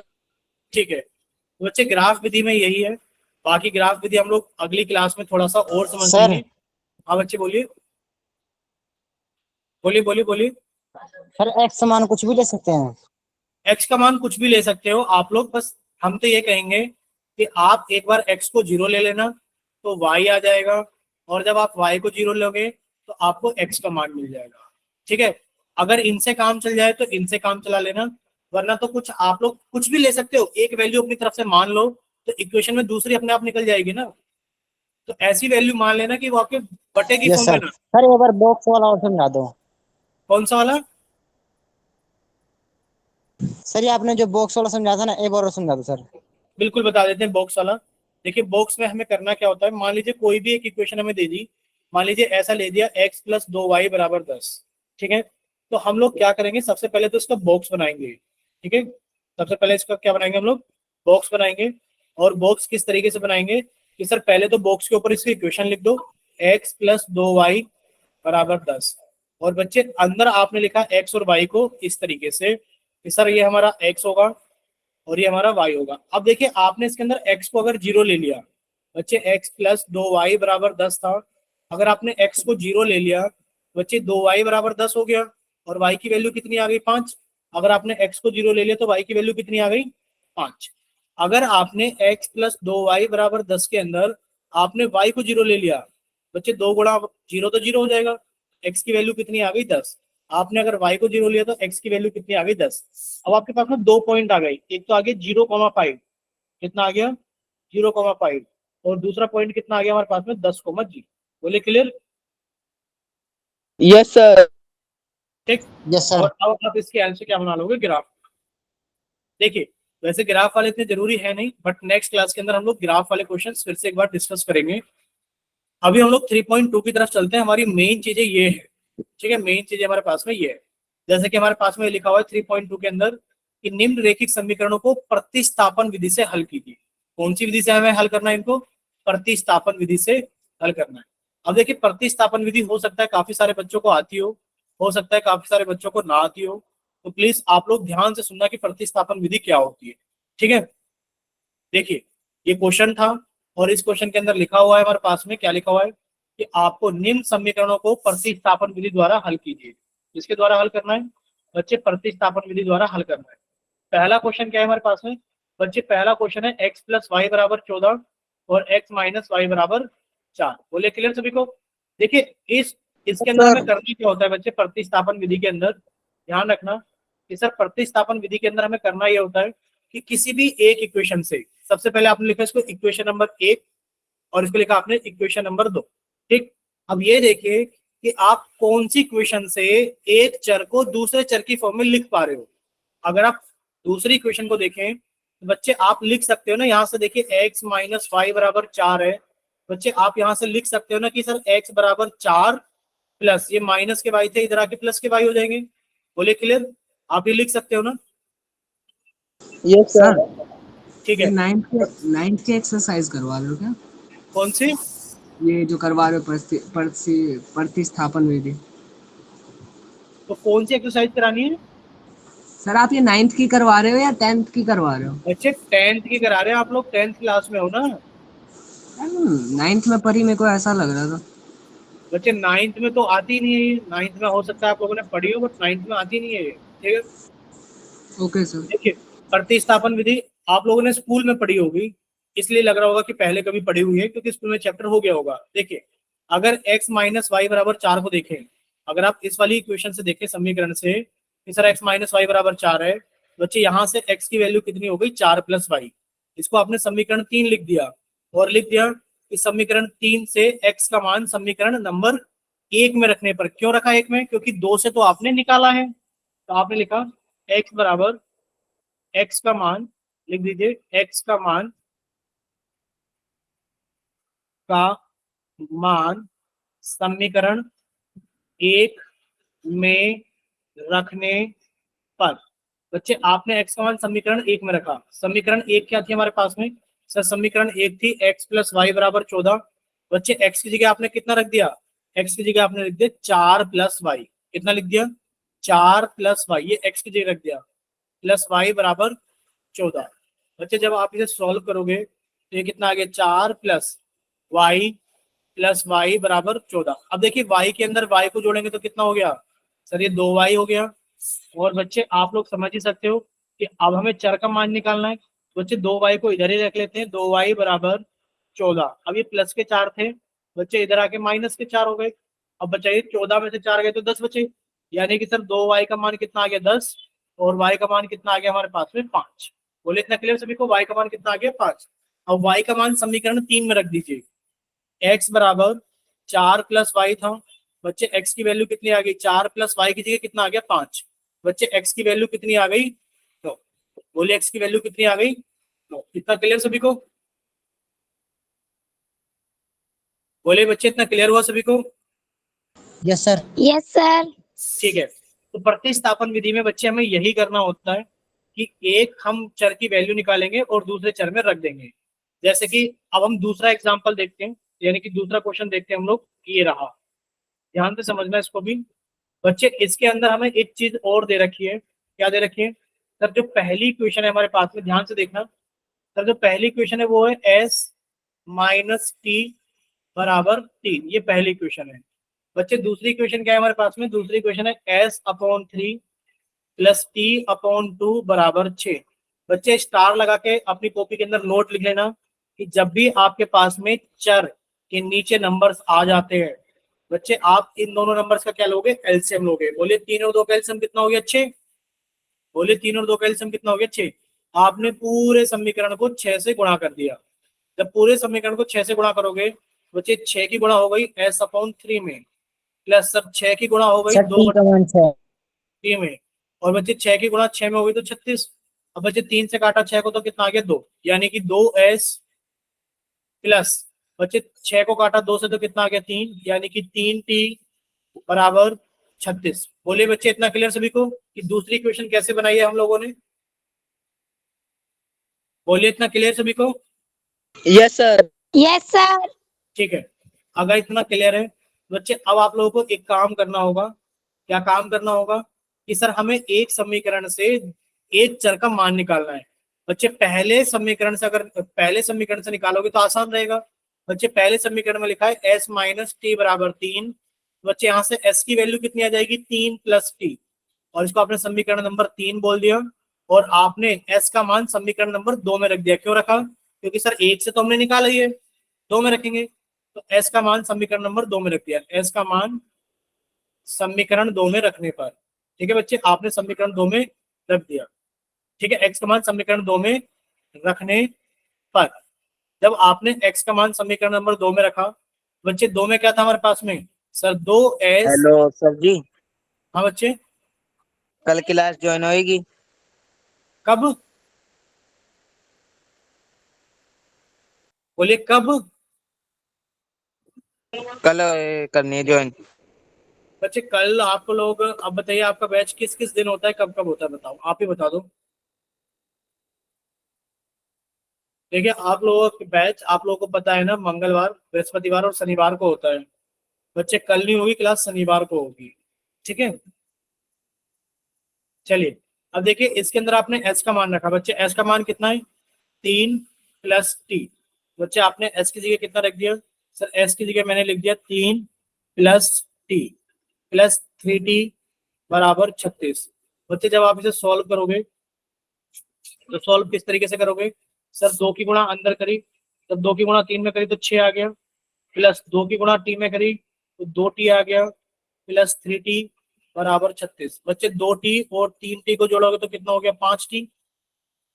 ठीक है। तो बच्चे ग्राफ विधि में यही है, बाकी ग्राफ विधि हम लोग अगली क्लास में थोड़ा सा और समझेंगे। हाँ बच्चे बोलिए, बोलिए बोलिए बोलिए। सर x समान कुछ भी ले सकते हैं. एक्स का मान कुछ भी ले सकते हो आप लोग, बस हम तो ये कहेंगे कि आप एक बार एक्स को 0 ले लेना तो वाई आ जाएगा, और जब आप वाई को 0 लोगे तो आपको एक्स का मान मिल जाएगा, ठीक है। अगर इनसे काम चल जाए तो इनसे काम चला लेना, वरना तो कुछ आप लोग कुछ भी ले सकते हो, एक वैल्यू अपनी तरफ से मान लो तो इक्वेशन में दूसरी अपने आप निकल जाएगी ना। तो ऐसी वैल्यू मान लेना कि वो आपके बटे की Yes, फॉर्म sir. में ना। सर एक बार बॉक्स वाला और समझा दो. कौन सा वाला, सर ये आपने जो बॉक्स वाला समझा था ना, एक बार और समझा दो सर. बिल्कुल बता देते हैं बॉक्स वाला। देखिए बॉक्स में हमें करना क्या होता है, मान लीजिए कोई भी एक इक्वेशन हमें दे दी, मान लीजिए ऐसा ले दिया x प्लस 2y बराबर 10, ठीक है। तो हम लोग क्या करेंगे, सबसे पहले तो इसका बॉक्स बनाएंगे, ठीक है। सबसे पहले इसका क्या बनाएंगे, हम लोग बॉक्स बनाएंगे। और बॉक्स किस तरीके से बनाएंगे कि सर पहले तो बॉक्स के ऊपर इसकी इक्वेशन लिख दो, x प्लस 2y बराबर 10, और बच्चे अंदर आपने लिखा x और y को इस तरीके से कि सर ये हमारा x होगा और ये हमारा y होगा। अब देखिए आपने इसके अंदर x को अगर 0 ले लिया, बच्चे x प्लस 2y बराबर 10 था, अगर आपने x को 0 ले लिया बच्चे 2y बराबर 10 हो गया और y की वैल्यू कितनी आ गई 5। अगर आपने x को 0 ले लिया तो y की वैल्यू कितनी आ गई 5। अगर आपने x प्लस 2y बराबर 10 के अंदर आपने y को 0 ले लिया, बच्चे 2 गुणा 0 तो 0 हो जाएगा, x की वैल्यू कितनी आ गई 10। आपने अगर y को 0 लिया तो x की वैल्यू कितनी आ गई 10। अब आपके पास में 2 पॉइंट आ गई, एक तो आ गया 0,5, कितना आ गया 0,5, और दूसरा पॉइंट कितना आ गया हमारे पास में 10,g। बोले क्लियर? Yes, sir. ठीक। Yes sir. और अब आप इसके आंसर क्या बना लोगे, ग्राफ। देखिए वैसे ग्राफ वाले इतने जरूरी है नहीं, बट नेक्स्ट क्लास के अंदर हम लोग ग्राफ वाले क्वेश्चन फिर से एक बार डिस्कस करेंगे। अभी हम लोग 3.2 की तरफ चलते हैं। हमारी मेन चीजें ये है, ठीक है, मेन चीजें हमारे पास में ये है। जैसे कि हमारे पास में लिखा हुआ है 3.2 के अंदर कि निम्न रेखिक समीकरणों को प्रतिस्थापन विधि से हल कीजिए। कौन सी विधि से हमें हल करना है इनको? प्रतिस्थापन विधि से हल करना है। अब देखिए प्रतिस्थापन विधि हो सकता है काफी सारे बच्चों को आती हो सकता है काफी सारे बच्चों को ना आती हो, तो प्लीज आप लोग ध्यान से सुनना कि प्रतिस्थापन विधि क्या होती है। ठीक है, देखिए ये क्वेश्चन था और इस क्वेश्चन के अंदर लिखा हुआ है हमारे पास में, क्या लिखा हुआ है कि आपको निम्न समीकरणों को प्रतिस्थापन विधि द्वारा हल कीजिए। किसके द्वारा हल करना है बच्चे? प्रतिस्थापन विधि द्वारा हल करना है। पहला क्वेश्चन क्या है हमारे पास में बच्चे? पहला क्वेश्चन है x प्लस वाई बराबर 14 और x माइनस वाई बराबर 4। बोले क्लियर सभी को? देखिए इसके अंदर हमें करना क्या होता है बच्चे? प्रतिस्थापन विधि के अंदर ध्यान रखना कि सर प्रतिस्थापन विधि के अंदर हमें करना यह होता है कि किसी भी एक इक्वेशन से, सबसे पहले आपने लिखा इसको इक्वेशन नंबर 1 और इसको लिखा आपने इक्वेशन नंबर 2। ठीक, अब ये देखिए कि आप कौन सी इक्वेशन से एक चर को दूसरे चर की फॉर्म में लिख पा रहे हो। अगर आप दूसरी इक्वेशन को देखें तो बच्चे आप लिख सकते हो ना, यहाँ से देखिए x माइनस वाई बराबर 4 है। बच्चे आप यहाँ से लिख सकते हो ना कि सर x बराबर 4 प्लस ये माइनस के वाई थे, इधर आके प्लस के वाई हो जाएंगे। बोले क्लियर? आप ये लिख सकते हो ना? Yes, sir. सर ठीक ये है, नाइन्थ के एक्सरसाइज करवा रहे हो क्या? कौन सी? ये जो करवा रहे हो प्रतिस्थापन विधि। तो कौन सी एक्सरसाइज करानी है सर आप ये 9th की करवा रहे हो या 10th की करवा रहे हो? बच्चे? 10th की करा रहे हैं आप लोग, 10th क्लास में हो ना 9th में पढ़ी, मेरे को ऐसा लग रहा था। बच्चे। 9th में तो आती नहीं है, 9th में हो सकता है आप लोगों ने पढ़ी हो, बट 9th में आती नहीं है ये। ठीक है, ओके सर। देखिए प्रतिस्थापन विधि आप लोगों ने स्कूल में पढ़ी होगी, इसलिए लग रहा होगा कि पहले कभी पढ़ी हुई है, क्योंकि स्कूल में चैप्टर हो गया होगा। देखिए अगर x माइनस वाई बराबर 4 को देखें, अगर आप इस वाली इक्वेशन से देखें समीकरण से कि सर x माइनस वाई बराबर 4 है, बच्चे यहाँ से x की वैल्यू कितनी हो गई 4 प्लस वाई। इसको आपने समीकरण 3 लिख दिया और लिख दिया कि समीकरण 3 से x का मान समीकरण नंबर 1 में रखने पर, क्यों रखा 1 में? क्योंकि 2 से तो आपने निकाला है, तो आपने लिखा x बराबर x का मान, लिख दीजिए x का मान समीकरण 1 में रखने पर। बच्चे आपने x का मान समीकरण 1 में रखा। समीकरण 1 क्या थी हमारे पास में? सर समीकरण 1 थी x प्लस वाई बराबर 14। बच्चे x की जगह आपने कितना रख दिया? x की जगह आपने लिख दिया 4 प्लस वाई। कितना लिख दिया? 4 प्लस वाई, ये x की जगह रख दिया, प्लस वाई बराबर 14। बच्चे जब आप इसे सॉल्व करोगे तो ये कितना आ गया? 4 प्लस वाई बराबर 14। अब देखिए y के अंदर y को जोड़ेंगे तो कितना हो गया? सर ये 2y हो गया। और बच्चे आप लोग समझ ही सकते हो कि अब हमें चर का मान निकालना है। बच्चे 2y को इधर ही रख लेते हैं, 2y बराबर 14। अब ये प्लस के 4 थे बच्चे, इधर आके माइनस के 4 हो गए। अब बच्चे 14 में से 4 गए तो 10 बचे, यानी कि सर 2y का मान कितना आ गया 10 और y का मान कितना आ गया हमारे पास में 5। बोले इतना क्लियर सभी को? y का मान कितना आ गया 5। अब y का मान समीकरण 3 में रख दीजिए। x बराबर 4 प्लस वाई था, बच्चे x की वैल्यू कितनी आ गई? 4 प्लस वाई की जगह कितना आ गया 5। बच्चे x की वैल्यू कितनी आ गई? तो बोलिए x की वैल्यू कितनी आ गई? तो इतना क्लियर सभी को? बोले बच्चे इतना क्लियर हुआ सभी को? Yes sir. Yes sir. ठीक है, तो प्रतिस्थापन विधि में बच्चे हमें यही करना होता है कि एक हम चर की वैल्यू निकालेंगे और दूसरे चर में रख देंगे। जैसे कि अब हम दूसरा एग्जांपल देखते हैं, यानी कि दूसरा क्वेश्चन देखते हैं हम लोग। ये रहा, ध्यान से समझना इसको भी बच्चे। इसके अंदर हमें एक चीज और दे रखी है। क्या दे रखी है? सर जो पहली क्वेश्चन है हमारे पास में, ध्यान से देखना सर, जो पहली क्वेश्चन है वो है s माइनस टी बराबर 3। ये पहली क्वेश्चन है। बच्चे दूसरी इक्वेशन क्या है हमारे पास में? दूसरी इक्वेशन है s/3 प्लस t/2 बराबर 6। बच्चे स्टार लगा के अपनी कॉपी के अंदर नोट लिख लेना कि जब भी आपके पास में चर के नीचे नंबर्स आ जाते हैं बच्चे, आप इन दोनों नंबर्स का क्या लोगे? एलसीएम लोगे। बोलिए 3 और 2 का एलसीएम कितना हो गया? 6। बोलिए 3 और 2 का एलसीएम कितना हो गया? 6। आपने पूरे समीकरण को 6 से गुणा कर दिया। जब पूरे समीकरण को 6 से गुणा करोगे बच्चे 6 की गुणा हो गई s/3 में, प्लस सर 6 की गुणा हो गई सर 2 टी का मान 6। 3 में, और बच्चे 6 की गुणा 6 में हो गई तो 36। अब बच्चे 3 से काटा 6 को तो कितना आ गया? 2, यानी कि 2s प्लस बच्चे 6 को काटा 2 से तो कितना आ गया? 3, यानी कि 3t बराबर 36। बोलिए बच्चे इतना क्लियर सभी को कि दूसरी इक्वेशन कैसे बनाई है हम लोगों ने? बोलिए इतना क्लियर सभी को? Yes sir. Yes sir. ठीक है, अगर इतना क्लियर है बच्चे, अब आप लोगों को एक काम करना होगा। क्या काम करना होगा? कि सर हमें एक समीकरण से एक चर का मान निकालना है। बच्चे पहले समीकरण से, अगर पहले समीकरण से निकालोगे तो आसान रहेगा। बच्चे पहले समीकरण में लिखा है s-t बराबर 3। बच्चे यहाँ से s की वैल्यू कितनी आ जाएगी? 3 प्लस t, और इसको आपने समीकरण नंबर 3 बोल दिया, और आपने s का मान समीकरण नंबर 2 में रख दिया। क्यों रखा? क्योंकि सर 1 से तो हमने निकाला ही है, 2 में रखेंगे, तो s का मान समीकरण नंबर 2 में रख दिया। s का मान समीकरण 2 में रखने पर, ठीक है बच्चे, आपने समीकरण 2 में रख दिया। ठीक है, x का मान समीकरण 2 में रखने पर, जब आपने x का मान समीकरण नंबर 2 में रखा बच्चे, 2 में क्या था हमारे पास में? Sir 2s। हेलो सर जी, हाँ बच्चे, कल क्लास ज्वाइन होएगी? कब? बोलिए कब? कल करनी है ज्वाइन। बच्चे कल आप लोग, अब बताइए आपका बैच किस किस दिन होता है, कब कब होता है? बताओ, आप ही बता दो। देखिए आप लोगों के बैच, आप लोगों को पता है ना, मंगलवार, बृहस्पतिवार और शनिवार को होता है। बच्चे कल नहीं होगी क्लास, शनिवार को होगी। ठीक है, चलिए अब देखिए इसके अंदर आपने s का मान रखा। बच्चे s का मान कितना है? 3 प्लस t। बच्चे आपने s की जगह कितना रख दिया? सर s की जगह मैंने लिख दिया 3 प्लस t प्लस 3t बराबर 36। बच्चे जब आप इसे सॉल्व करोगे तो सॉल्व किस तरीके से करोगे? सर 2 की गुणा अंदर करी, जब 2 की गुणा 3 में करी तो 6 आ गया, प्लस 2 की गुणा t में करी तो 2t आ गया, प्लस 3t बराबर 36। बच्चे 2t और 3t को जोड़ोगे तो कितना हो गया? 5t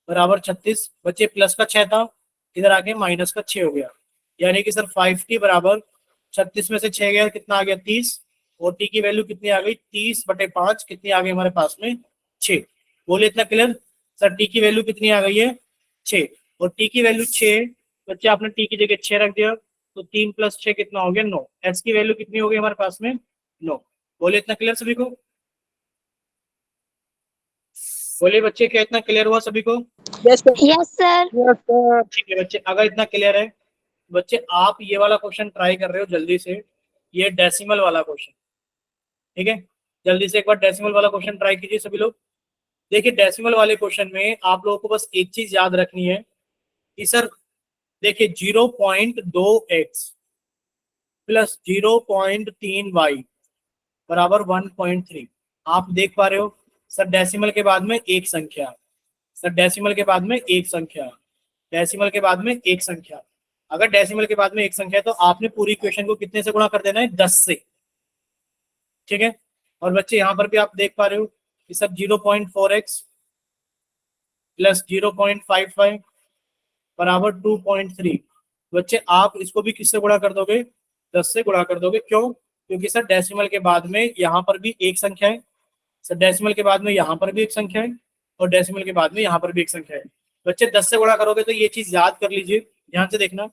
बराबर 36। बच्चे प्लस का 6 था, इधर आके माइनस का 6 हो गया, यानी कि सर 5t बराबर 36 में से 6 गया, कितना आ गया? 30। और t की वैल्यू कितनी आ गई? 30/5 कितनी आ गई हमारे पास में? 6। बोलिए इतना क्लियर? सर t की वैल्यू कितनी आ गई है? 6। और t की वैल्यू 6, बच्चे आपने t की जगह 6 रख दिया तो 3 प्लस 6 कितना हो गया? 9। s की वैल्यू कितनी हो गई हमारे पास में? 9। बोलिए इतना क्लियर सभी को? बोलिए बच्चे क्या इतना क्लियर हुआ सभी को? Yes sir. Yes sir. Yes sir. ठीक है बच्चे, अगर इतना क्लियर है बच्चे, आप ये वाला क्वेश्चन ट्राई कर रहे हो जल्दी से, ये डेसिमल वाला क्वेश्चन। ठीक है, जल्दी से एक बार डेसिमल वाला क्वेश्चन ट्राई कीजिए सभी लोग। देखिए डेसिमल वाले क्वेश्चन में आप लोगों को बस एक चीज याद रखनी है कि सर देखिए 0.2x प्लस 0.3y बराबर 1.3। आप देख पा रहे हो सर डेसिमल के बाद में एक संख्या, सर डेसिमल के बाद में एक संख्या, डेसिमल के बाद में एक संख्या। अगर डेसिमल के बाद में एक संख्या है तो आपने पूरी इक्वेशन को कितने से गुणा कर देना है? 10 से। ठीक है, और बच्चे यहाँ पर भी आप देख पा रहे हो कि सर 0.4x प्लस 0.55 बराबर 2.3। बच्चे आप इसको भी किससे गुणा कर दोगे? 10 से गुणा कर दोगे। क्यों? क्योंकि सर डेसिमल के बाद में यहाँ पर भी एक संख्या है, सर डेसिमल के बाद में यहाँ पर भी एक संख्या है, और डेसिमल के बाद में यहाँ पर भी एक संख्या है। बच्चे 10 से गुणा करोगे तो ये चीज याद कर लीजिए, ध्यान से देखना।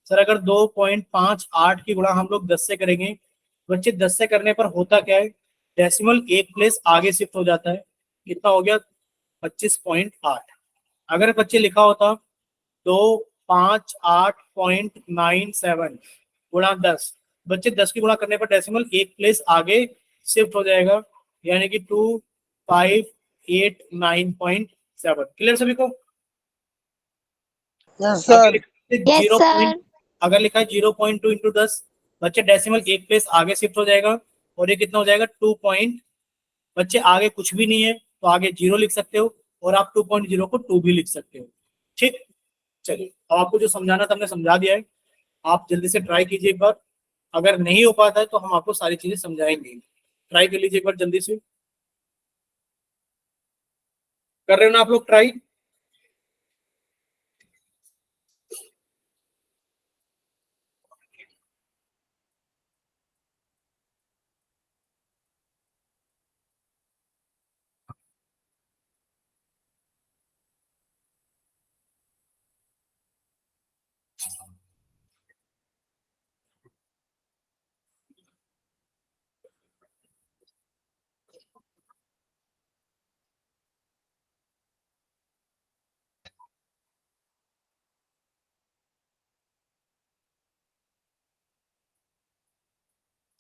सर अगर 2.58 की गुणा हम लोग 10 से करेंगे, बच्चे 10 से करने पर होता क्या है? डेसिमल एक प्लेस आगे शिफ्ट हो जाता है। कितना हो गया? 25.8। अगर बच्चे लिखा होता 258.97 गुणा 10, बच्चे 10 की गुणा करने पर डेसिमल एक प्लेस आगे शिफ्ट हो जाएगा, यानी कि 2589.7। क्लियर सभी को? Yes sir. Yes sir. अगर लिखा है 0.2 इंटू 10 बच्चे डेसिमल एक प्लेस आगे शिफ्ट हो जाएगा और ये कितना हो जाएगा 2 पॉइंट। बच्चे आगे कुछ भी नहीं है तो आगे 0 लिख सकते हो और आप 2.0 को 2 भी लिख सकते हो। ठीक, चलिए अब आपको जो समझाना था हमने समझा दिया है। आप जल्दी से ट्राई कीजिए एक बार, अगर नहीं हो पाता है तो हम आपको सारी चीजें समझाएंगे। ट्राई कर लीजिए एक बार जल्दी से। कर रहे हो ना आप लोग ट्राई?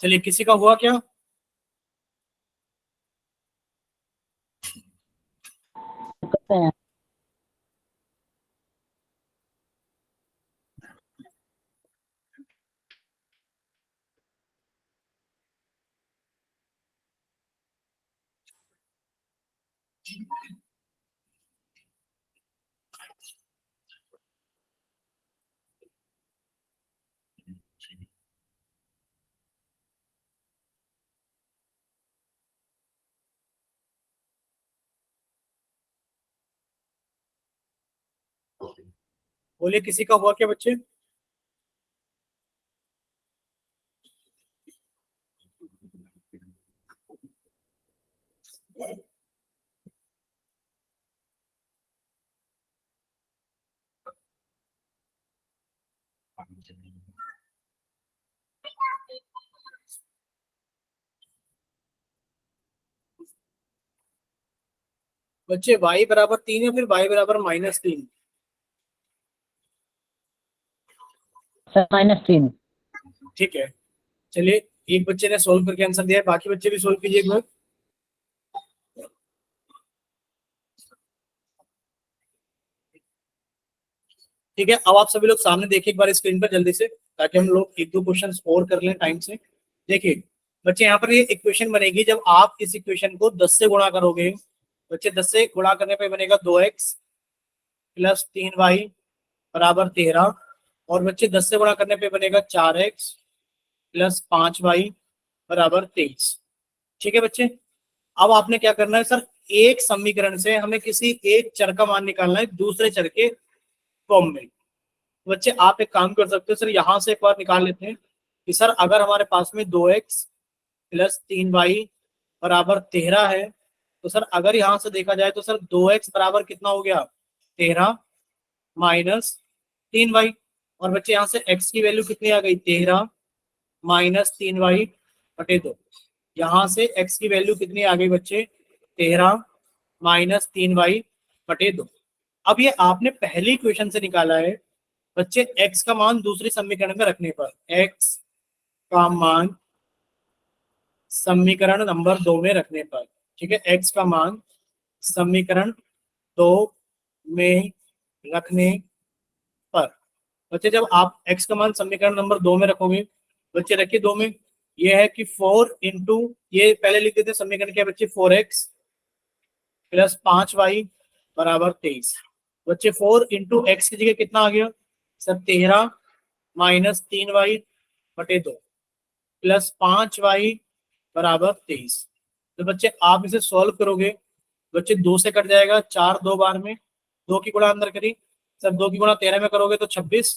चलिए, किसी का हुआ क्या? बोलिए, किसी का हुआ क्या बच्चे? बच्चे y बराबर 3 या फिर y बराबर -3? सर -3। ठीक है, चलिए एक बच्चे ने सोल्व करके आंसर दिया है, बाकी बच्चे भी सोल्व कीजिए एक बार। ठीक है, अब आप सभी लोग सामने देखिए एक बार स्क्रीन पर जल्दी से, ताकि हम लोग एक दो क्वेश्चन और कर लें टाइम से। देखिए बच्चे, यहाँ पर ये इक्वेशन बनेगी जब आप इस इक्वेशन को 10 से गुणा करोगे। बच्चे 10 से गुणा करने पे बनेगा 2x प्लस 3y बराबर 13। और बच्चे 10 से गुणा करने पे बनेगा 4x प्लस 5y बराबर 23। ठीक है बच्चे, अब आपने क्या करना है सर, एक समीकरण से हमें किसी एक चर का मान निकालना है दूसरे चर के फॉर्म में। बच्चे आप एक काम कर सकते हो सर, यहां से एक बार निकाल लेते हैं कि सर अगर हमारे पास में 2x प्लस 3y बराबर 13 है, तो सर अगर यहां से देखा जाए तो सर 2x बराबर कितना हो गया 13 माइनस 3y। और बच्चे यहाँ से x की वैल्यू कितनी आ गई 13 माइनस 3y बटे 2। यहाँ से x की वैल्यू कितनी आ गई बच्चे 13 माइनस 3y बटे 2। अब ये आपने पहली इक्वेशन से निकाला है बच्चे, x का मान दूसरी समीकरण में रखने पर, x का मान समीकरण नंबर 2 में रखने पर। ठीक है, x का मान समीकरण 2 में रखने पर बच्चे, जब आप x का मान समीकरण नंबर 2 में रखोगे, बच्चे रखिए 2 में, ये है कि 4 इंटू, ये पहले लिख देते समीकरण क्या बच्चे 4x प्लस 5y बराबर 23। बच्चे 4 इंटू एक्स की जगह कितना आ गया सर 13 माइनस 3y बटे 2 प्लस 5y बराबर 23। तो बच्चे आप इसे सॉल्व करोगे, बच्चे 2 से कट जाएगा, 4 2 बार में, 2 की गुणा अंदर करी सर, 2 की गुणा 13 में करोगे तो 26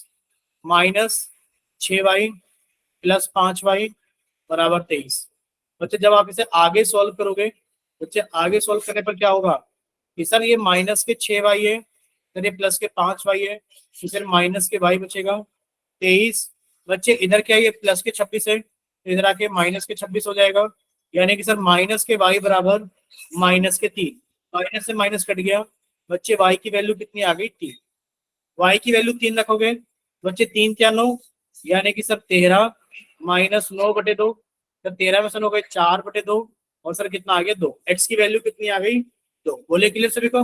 माइनस 6y प्लस 5y बराबर 23। बच्चे जब आप इसे आगे सॉल्व करोगे, बच्चे आगे सॉल्व करने पर क्या होगा कि सर ये माइनस के 6y है, फिर ये प्लस के 5y है, फिर माइनस के y बचेगा 23। बच्चे इधर क्या है, ये प्लस के 26 है, तो इधर आके माइनस के 26 हो जाएगा, यानी कि सर माइनस के y बराबर माइनस के 3। माइनस से माइनस कट गया, बच्चे y की वैल्यू कितनी आ गई 3। y की वैल्यू 3 रखोगे, बच्चे 3 क्या 9, यानी कि सर 13 माइनस 9 बटे 2, सर 13 में से 9 गए 4 बटे 2, और सर कितना आ गया 2। x की वैल्यू कितनी आ गई 2। बोले क्लियर सभी को?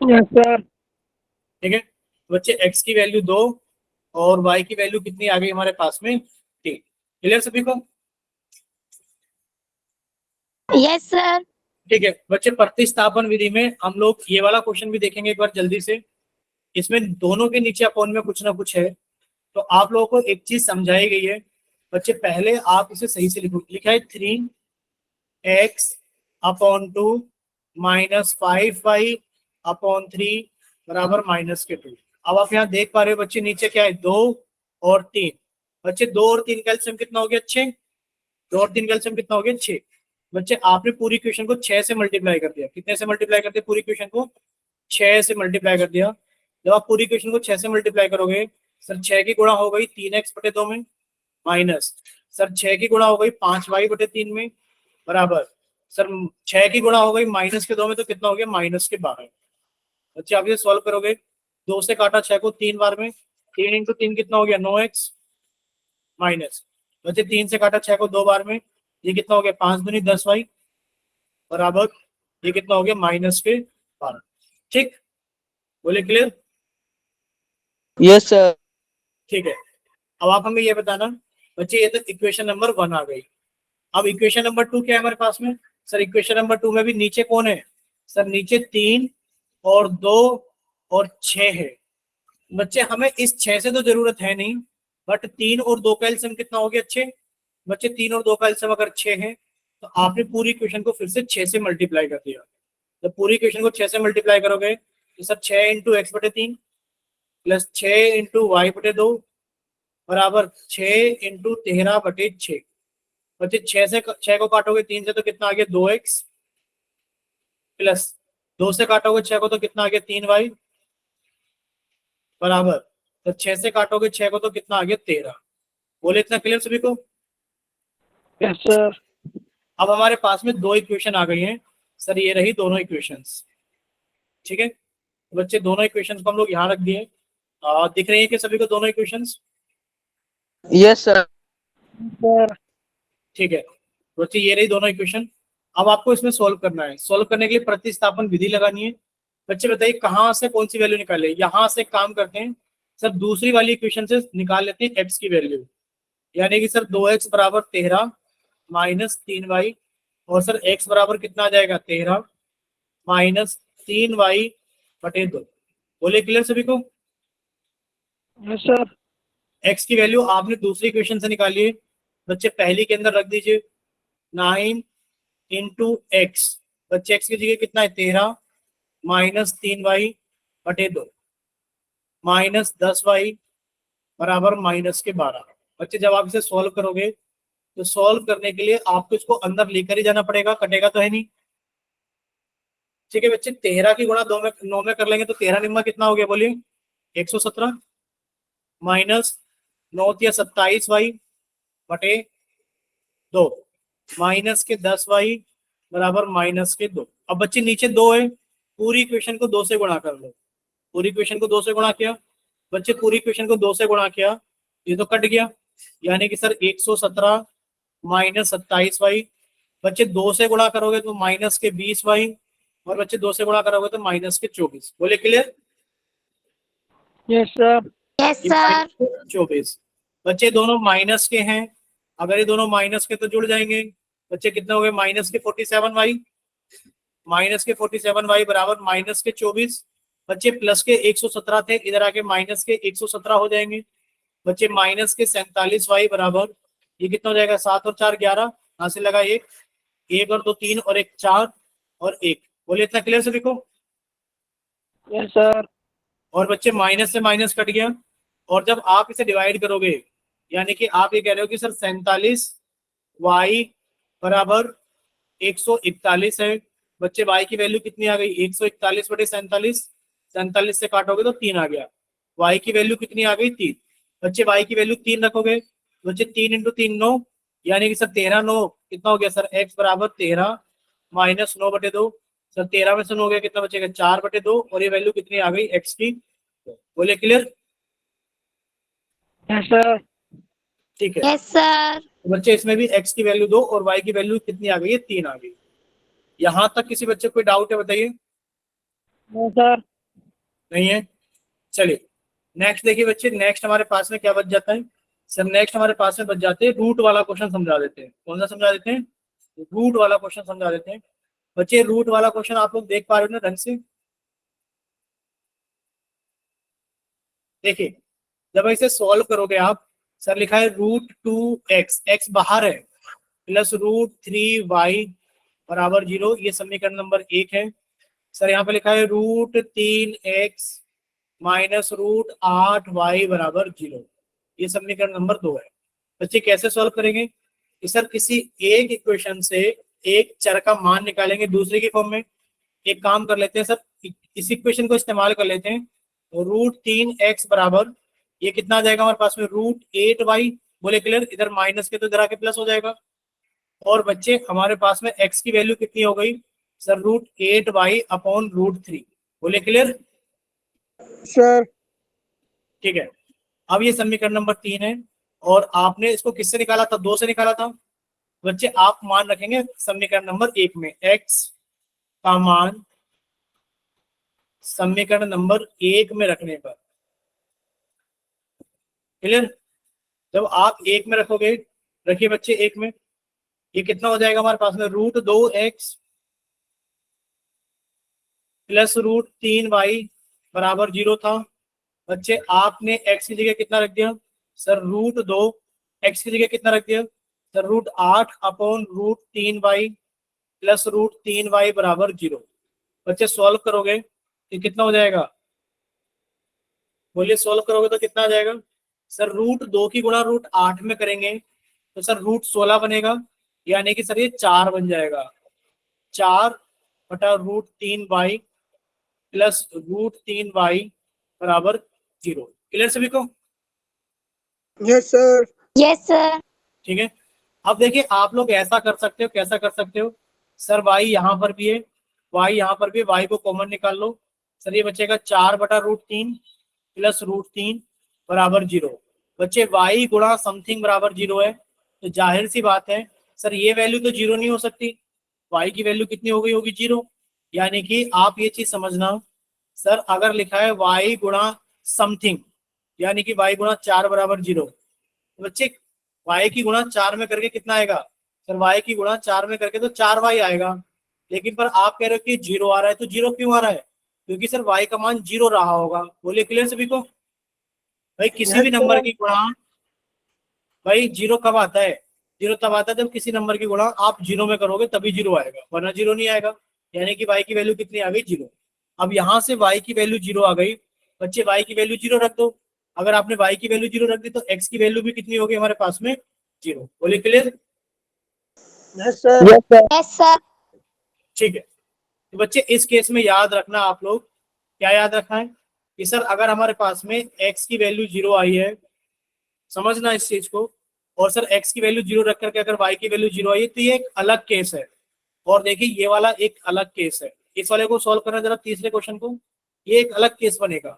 Yes sir. ठीक है बच्चे, x की वैल्यू 2 और y की वैल्यू कितनी आ गई हमारे पास में क्लियर सभी को? Yes sir. ठीक है बच्चे, प्रतिस्थापन विधि में हम लोग ये वाला क्वेश्चन भी देखेंगे एक बार जल्दी से। इसमें दोनों के नीचे अपॉन में कुछ ना कुछ है, तो आप लोगों को एक चीज समझाई गई है बच्चे, पहले आप इसे सही से लिखो। लिखा है 3x/2 माइनस 5y/3 बराबर -2। अब आप यहाँ देख पा रहे हो बच्चे, नीचे क्या है 2 और 3। बच्चे 2 और 3 का एलसीएम कितना हो गया 6। 2 और 3 का एलसीएम कितना हो गया 6। बच्चे आपने पूरी इक्वेशन को 6 से मल्टीप्लाई कर दिया। कितने से मल्टीप्लाई कर दिया? पूरी इक्वेशन को 6 से मल्टीप्लाई कर दिया। जब आप पूरी इक्वेशन को 6 से मल्टीप्लाई करोगे सर 6 की गुणा हो गई 3x/2 में, माइनस सर 6 की गुणा हो गई 5y/3 में, बराबर सर 6 की गुणा हो गई -2 में, तो कितना हो गया -12। बच्चे आप ये सॉल्व करोगे, 2 से काटा 6 को 3 बार में, 3 × 3 कितना हो गया 9x, माइनस बच्चे 3 से काटा 6 को 2 बार में, ये कितना हो गया 5 दूनी 10y, बराबर ये कितना हो गया -12। ठीक, बोले क्लियर? Yes sir. ठीक है, अब आप हमें ये बताना बच्चे, ये तो इक्वेशन नंबर 1 आ गई। अब इक्वेशन नंबर 2 क्या है हमारे पास में? सर इक्वेशन नंबर 2 में भी नीचे कौन है? सर नीचे 3 और 2 और 6 है। बच्चे हमें इस 6 से तो जरूरत है नहीं, बट 3 और 2 का एलसीएम कितना हो गया 6। बच्चे 3 और 2 का एलसीएम अगर 6 है तो आपने पूरी इक्वेशन को फिर से 6 से मल्टीप्लाई कर दिया। जब पूरी इक्वेशन को 6 से मल्टीप्लाई करोगे तो सर 6 × x/3 प्लस 6 × y/2 बराबर 6 × 13/6। बच्चे 6 को काटोगे 3 से तो कितना आ गया 2x, प्लस 2 से काटोगे 6 को तो कितना आ गया 3y, बराबर तो 6 से काटोगे 6 को तो कितना आ गया 13। बोले इतना क्लियर सभी को? Yes sir. अब हमारे पास में 2 इक्वेशन आ गई हैं सर, ये रही दोनों इक्वेशंस। ठीक है, तो बच्चे दोनों इक्वेशंस को हम लोग यहाँ रख दिए। दिख रही है कि सभी को दोनों इक्वेशंस? Yes sir. सर ठीक है बच्चे, ये रही दोनों इक्वेशन। अब आपको इसमें सॉल्व करना है। सॉल्व करने के लिए प्रतिस्थापन विधि लगानी है। बच्चे बताइए कहाँ से कौन सी वैल्यू निकाले? यहाँ से काम करते हैं सर, दूसरी वाली इक्वेशन से निकाल लेते हैं x की वैल्यू, यानी कि सर 2x बराबर 13 माइनस 3y, और सर x बराबर कितना आ जाएगा 13 माइनस 3y/2। बोले क्लियर सभी को? Yes sir. x की वैल्यू आपने दूसरी इक्वेशन से निकाली है बच्चे, पहली के अंदर रख दीजिए 9 × x। बच्चे x की जगह कितना है 13 माइनस 3y/2 माइनस 10y बराबर -12। बच्चे जब आप इसे सॉल्व करोगे तो सॉल्व करने के लिए आपको इसको अंदर लेकर ही जाना पड़ेगा, कटेगा तो है नहीं। ठीक है बच्चे, 13 की गुणा 9 में कर लेंगे तो 13 निम्मा कितना हो गया बोलिए 117, माइनस 9 × 27y/2 माइनस के 10y बराबर -2। अब बच्चे नीचे 2 है, पूरी इक्वेशन को 2 से गुणा कर लो। पूरी इक्वेशन को 2 से गुणा किया बच्चे, पूरी इक्वेशन को 2 से गुणा किया, ये तो कट गया, यानी कि सर 117 माइनस 27y। बच्चे 2 से गुणा करोगे तो माइनस के 20y, और बच्चे 2 से गुणा करोगे तो माइनस के 24। बोले clear? Yes sir. Yes sir. 24। बच्चे दोनों माइनस के हैं, अगर ये दोनों माइनस के तो जुड़ जाएंगे। बच्चे कितने हो गए माइनस के 47y, माइनस के 47y बराबर माइनस के 24। बच्चे प्लस के 117 थे, इधर आके माइनस के 117 हो जाएंगे। बच्चे माइनस के 47y बराबर ये कितना हो जाएगा 7 और 4 11, यहाँ से लगा 1 और 2 3 और 1 4 और 1। बोलिए इतना क्लियर सभी को? Yes sir. और बच्चे माइनस से माइनस कट गया, और जब आप इसे डिवाइड करोगे, यानी कि आप ये कह रहे हो कि सर 47y बराबर 141 है। बच्चे y की वैल्यू कितनी आ गई 141/47, 47 से काटोगे तो 3 आ गया। y की वैल्यू कितनी आ गई 3। बच्चे y की वैल्यू 3 रखोगे, बच्चे 3 × 3 9, यानी कि सर 13 9 कितना हो गया सर x बराबर 13 माइनस 9/2। सर 13 में से 9 हो गया, कितना बचेगा 4/2, और ये वैल्यू कितनी आ गई x की। बोले क्लियर? Yes sir. ठीक है यस सर। तो बच्चे इसमें भी x की वैल्यू 2 और y की वैल्यू कितनी आ गई है 3 आ गई। यहाँ तक किसी बच्चे को कोई डाउट है बताइए? No sir. नहीं है? चलिए नेक्स्ट देखिए बच्चे, नेक्स्ट हमारे पास में क्या बच जाता है सर नेक्स्ट हमारे पास में बच जाते हैं रूट वाला क्वेश्चन समझा देते हैं। कौन सा समझा देते हैं? रूट वाला क्वेश्चन समझा देते हैं। बच्चे रूट वाला क्वेश्चन आप लोग देख पा रहे हो ना ढंग से? देखिए जब इसे सॉल्व करोगे आप, सर लिखा है √2x, एक्स बाहर है, प्लस √3y बराबर 0, ये समीकरण नंबर 1 है। सर यहाँ पे लिखा है √3x माइनस √8y बराबर 0, ये समीकरण नंबर 2 है। बच्चे कैसे सॉल्व करेंगे कि सर किसी एक इक्वेशन से एक चर का मान निकालेंगे दूसरे की फॉर्म में। एक काम कर लेते हैं सर, इस इक्वेशन को इस्तेमाल कर लेते हैं। √3x बराबर ये कितना आ जाएगा हमारे पास में √8y, बोले क्लियर, इधर माइनस के तो इधर आके प्लस हो जाएगा। और बच्चे हमारे पास में x की वैल्यू कितनी हो गई सर √8y अपॉन √3, बोले क्लियर सर। ठीक है। अब ये समीकरण नंबर 3 है और आपने इसको किससे निकाला था? 2 से निकाला था। बच्चे आप मान रखेंगे समीकरण नंबर 1 में x का मान समीकरण नंबर 1 में रखने पर, क्लियर। जब आप 1 में रखोगे, रखिए बच्चे 1 में, ये कितना हो जाएगा हमारे पास में √2x प्लस √3y बराबर 0 था। बच्चे आपने x की जगह कितना रख दिया सर √2, x की जगह कितना रख दिया sir √8 upon √3y plus √3y बराबर 0। बच्चे सॉल्व करोगे तो कितना हो जाएगा? बोलिए सॉल्व करोगे तो कितना आ जाएगा सर? √2 की गुणा √8 में करेंगे तो सर √16 बनेगा, यानी कि सर ये 4 बन जाएगा। 4 बटा √3y प्लस √3y बराबर 0। क्लियर सभी को? Yes sir. Yes, sir. ठीक है। अब देखिए आप लोग ऐसा कर सकते हो, कैसा कर सकते हो सर, y यहाँ पर भी है, y यहाँ पर भी, y को कॉमन निकाल लो। सर ये बचेगा 4 बटा √3 प्लस √3 बराबर 0। बच्चे y गुणा समथिंग बराबर 0 है, तो जाहिर सी बात है सर ये वैल्यू तो 0 नहीं हो सकती। y की वैल्यू कितनी हो गई होगी? 0। यानी कि आप ये चीज समझना सर, अगर लिखा है y गुणा समथिंग, यानी कि y गुणा 4 बराबर 0, तो बच्चे y की गुणा 4 में करके कितना आएगा सर? y की गुणा 4 में करके तो 4y आएगा। लेकिन पर आप कह रहे हो कि 0 आ रहा है, तो 0 क्यों आ रहा है? क्योंकि सर y का मान 0 रहा होगा। बोलिए क्लियर सभी को? भाई किसी भी नंबर की गुणा, भाई 0 कब आता है? 0 तब आता है जब किसी नंबर की गुणा आप 0 में करोगे तभी 0 आएगा, वरना 0 नहीं आएगा। यानी कि y की वैल्यू कितनी आ गई? 0। अब यहाँ से y की वैल्यू 0 आ गई, बच्चे y की वैल्यू 0 रख दो। अगर आपने y की वैल्यू 0 रख दी तो x की वैल्यू भी कितनी होगी हमारे पास में? 0। बोलिए clear? Yes sir. Yes, sir. ठीक है। तो बच्चे इस केस में याद रखना, आप लोग क्या याद रखना है कि सर अगर हमारे पास में x की वैल्यू 0 आई है, समझना इस चीज को, और सर x की वैल्यू 0 रख करके अगर y की वैल्यू 0 आई है तो ये एक अलग केस है। और देखिए ये वाला एक अलग केस है, इस वाले को सॉल्व करना जरा, तीसरे क्वेश्चन को, ये एक अलग केस बनेगा।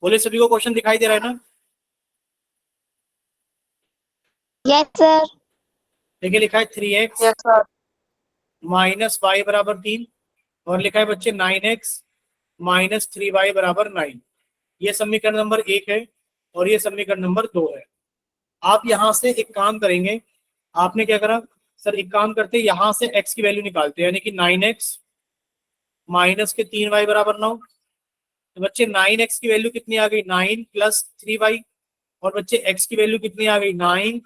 बोले सभी को क्वेश्चन दिखाई दे रहा है ना? Yes, sir. देखिए लिखा है 3x yes sir. Minus y बराबर 3, और लिखा है बच्चे 9x माइनस 3y बराबर 9। ये समीकरण नंबर 1 है और ये समीकरण नंबर 2 है। आप यहाँ से एक काम करेंगे, आपने क्या करा सर, एक काम करते हैं यहाँ से x की वैल्यू निकालते हैं, यानी कि 9x माइनस के 3y बराबर 9। तो बच्चे 9x की वैल्यू कितनी आ गई? 9 प्लस 3y। और बच्चे x की वैल्यू कितनी आ गई? 9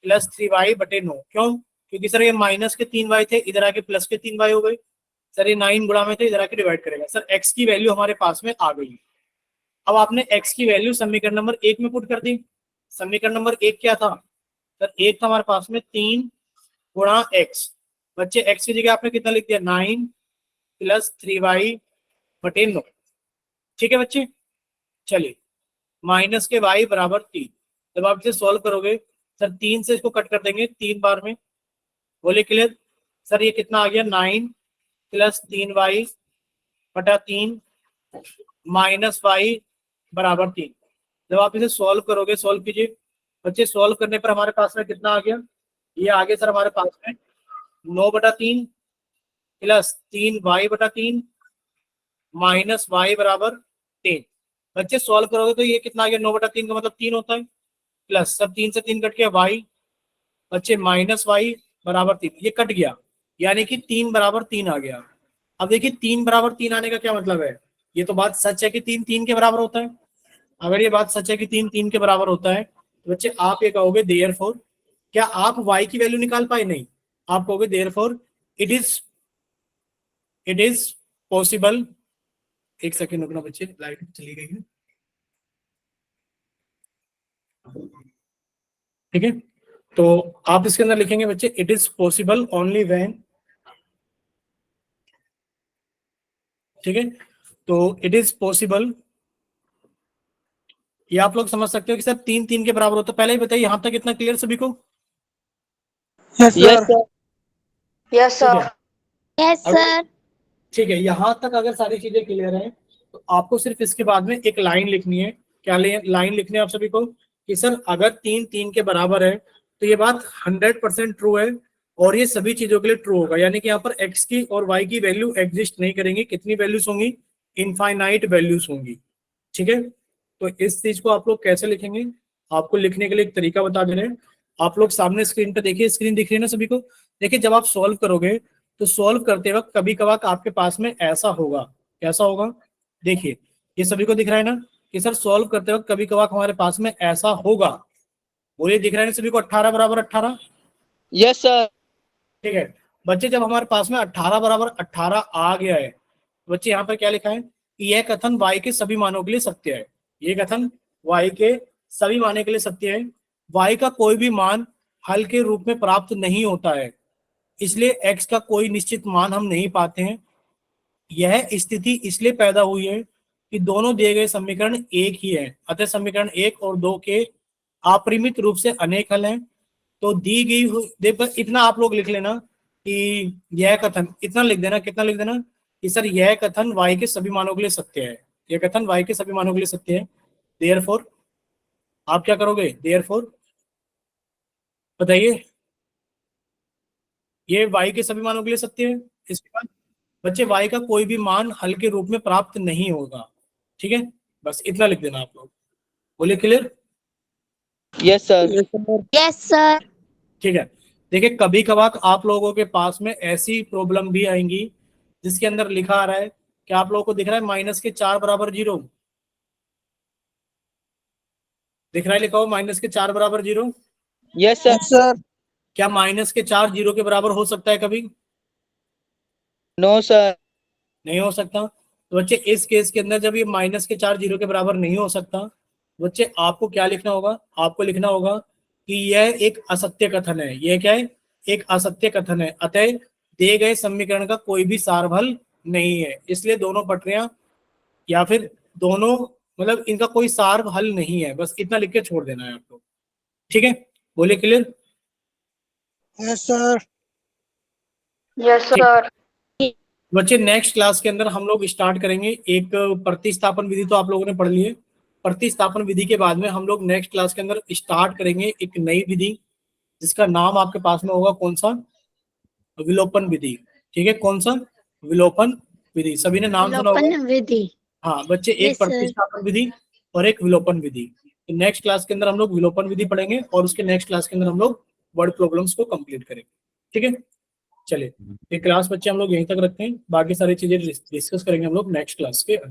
प्लस 3y बटे 9। क्यों? क्योंकि सर ये माइनस के 3y थे, इधर आके प्लस के 3y हो गए। सर ये 9 गुणा में थे, इधर आके डिवाइड करेगा। सर x की वैल्यू हमारे पास में आ गई। अब आपने x की वैल्यू समीकरण नंबर 1 में पुट कर दी। समीकरण नंबर 1 क्या था सर? 1 था हमारे पास में 3 गुणा x। बच्चे x की जगह आपने कितना लिख दिया? 9 प्लस 3y बटे 9। ठीक है बच्चे, चलिए माइनस के y बराबर 3। जब आप इसे सॉल्व करोगे सर 3 से इसको कट कर देंगे 3 बार में। बोले क्लियर? सर ये कितना आ गया? 9 प्लस 3y बटा 3 माइनस y बराबर 3। जब आप इसे सॉल्व करोगे, सॉल्व कीजिए बच्चे, सॉल्व करने पर हमारे पास में कितना आ गया? ये आगे सर हमारे पास में 9 बटा 3 प्लस 3y बटा 3 माइनस y बराबर 3। बच्चे सॉल्व करोगे तो ये कितना आ गया? 9 बटा 3 का मतलब 3 होता है। प्लस, सब 3 से 3 कट गया, y बच्चे माइनस y बराबर 3, ये कट गया, यानी कि 3 बराबर 3 आ गया। अब देखिए 3 बराबर 3 आने का क्या मतलब है, ये तो बात सच है कि 3 3 के बराबर होता है। अगर ये बात सच है कि 3 3 के बराबर होता है तो बच्चे आप ये कहोगे देयरफॉर, क्या आप y की वैल्यू निकाल पाए? नहीं, आप कहोगे देयरफॉर इट इज पॉसिबल। एक सेकेंड रुकना बच्चे, लाइट चली गई है, ठीक है। तो आप इसके अंदर लिखेंगे बच्चे it is possible only when, ठीक है। तो इट इज पॉसिबल, ये आप लोग समझ सकते हो कि सर 3 3 के बराबर होता है। पहले ही बताइए, यहां तक इतना क्लियर सभी को? Yes, Yes, sir. sir. Yes, ठीक है, Yes, sir. ठीक है, यहां तक अगर सारी चीजें क्लियर हैं तो आपको सिर्फ इसके बाद में एक लाइन लिखनी है। क्या लाइन लिखनी है आप सभी को कि सर अगर 3 3 के बराबर है तो ये बात 100% ट्रू है और ये सभी चीजों के लिए ट्रू होगा, यानी कि यहाँ पर x की और y की वैल्यू एग्जिस्ट नहीं करेंगी। कितनी वैल्यूज होंगी? इनफाइनाइट वैल्यूज होंगी, ठीक है। तो इस चीज को आप लोग कैसे लिखेंगे, आपको लिखने के लिए एक तरीका बता दे रहे हैं। आप लोग सामने स्क्रीन पे देखिए, स्क्रीन दिख रही है ना सभी को? देखिए जब आप सॉल्व करोगे तो सॉल्व करते वक्त कभी कभार आपके पास में ऐसा होगा, कैसा होगा? देखिए ये सभी को दिख रहा है ना कि सर सॉल्व करते वक्त कभी कभार हमारे पास में ऐसा होगा। बोलिए, दिख रहा है ना सभी को? 18 बराबर 18, Yes, sir. ठीक है। बच्चे जब हमारे पास में 18 बराबर 18 आ गया है, बच्चे यहाँ पर क्या लिखा है कि यह कथन y के सभी मानों के लिए सत्य है। ये कथन y के सभी मानों के लिए सत्य है। y का कोई भी मान हल के रूप में प्राप्त नहीं होता है, इसलिए x का कोई निश्चित मान हम नहीं पाते हैं। यह स्थिति इसलिए पैदा हुई है कि दोनों दिए गए समीकरण एक ही है, अतः समीकरण 1 और 2 के अपरिमित रूप से अनेक हल हैं। तो दी गई देखो, इतना आप लोग लिख लेना कि यह कथन, इतना लिख देना, कितना लिख देना कि सर यह कथन y के सभी मानों के लिए सत्य है। यह कथन y के सभी मानों के लिए सत्य है। देयरफॉर आप क्या करोगे? देयरफॉर बताइए, ये y के सभी मानों के लिए सत्य है। इसके बाद बच्चे y का कोई भी मान हल के रूप में प्राप्त नहीं होगा, ठीक है। बस इतना लिख देना आप लोग। बोलिए clear? Yes, sir. Yes, sir. Yes, sir. ठीक है। देखिए कभी कभार आप लोगों के पास में ऐसी प्रॉब्लम भी आएंगी जिसके अंदर लिखा आ रहा है कि आप लोगों को दिख रहा है माइनस के 4 बराबर 0, दिख रहा है लिखा हो माइनस के 4 बराबर 0? Yes, sir. Yes, sir. क्या माइनस के 4 0 के बराबर हो सकता है कभी? No, sir. नहीं हो सकता। तो बच्चे इस केस के अंदर जब ये माइनस के 4 0 के बराबर नहीं हो सकता, बच्चे आपको क्या लिखना होगा? आपको लिखना होगा कि यह एक असत्य कथन है। यह क्या है? एक असत्य कथन है, अतः दिए गए समीकरण का कोई भी सारफल नहीं है, इसलिए दोनों पटरियां या फिर दोनों मतलब इनका कोई सार हल नहीं है। बस इतना लिख के छोड़ देना है आपको, ठीक है। बोलिए clear? Yes, sir. Yes, sir. बच्चे नेक्स्ट क्लास के अंदर हम लोग स्टार्ट करेंगे एक प्रतिस्थापन विधि, तो आप लोगों ने पढ़ ली है। प्रतिस्थापन विधि के बाद में हम लोग नेक्स्ट क्लास के अंदर स्टार्ट करेंगे एक नई विधि जिसका नाम आपके पास में होगा कौन सा? विलोपन विधि, ठीक है। कौन सा? विलोपन विधि। सभी ने नाम सुना होगा? विलोपन विधि। हाँ बच्चे, एक Yes, sir. प्रतिस्थापन विधि और एक विलोपन विधि। तो नेक्स्ट क्लास के अंदर हम लोग विलोपन विधि पढ़ेंगे और उसके नेक्स्ट क्लास के अंदर हम लोग वर्ड प्रॉब्लम्स को कंप्लीट करेंगे, ठीक है। चलिए ये क्लास बच्चे हम लोग यहीं तक रखते हैं, बाकी सारी चीजें डिस्कस करेंगे हम लोग नेक्स्ट क्लास के अंदर।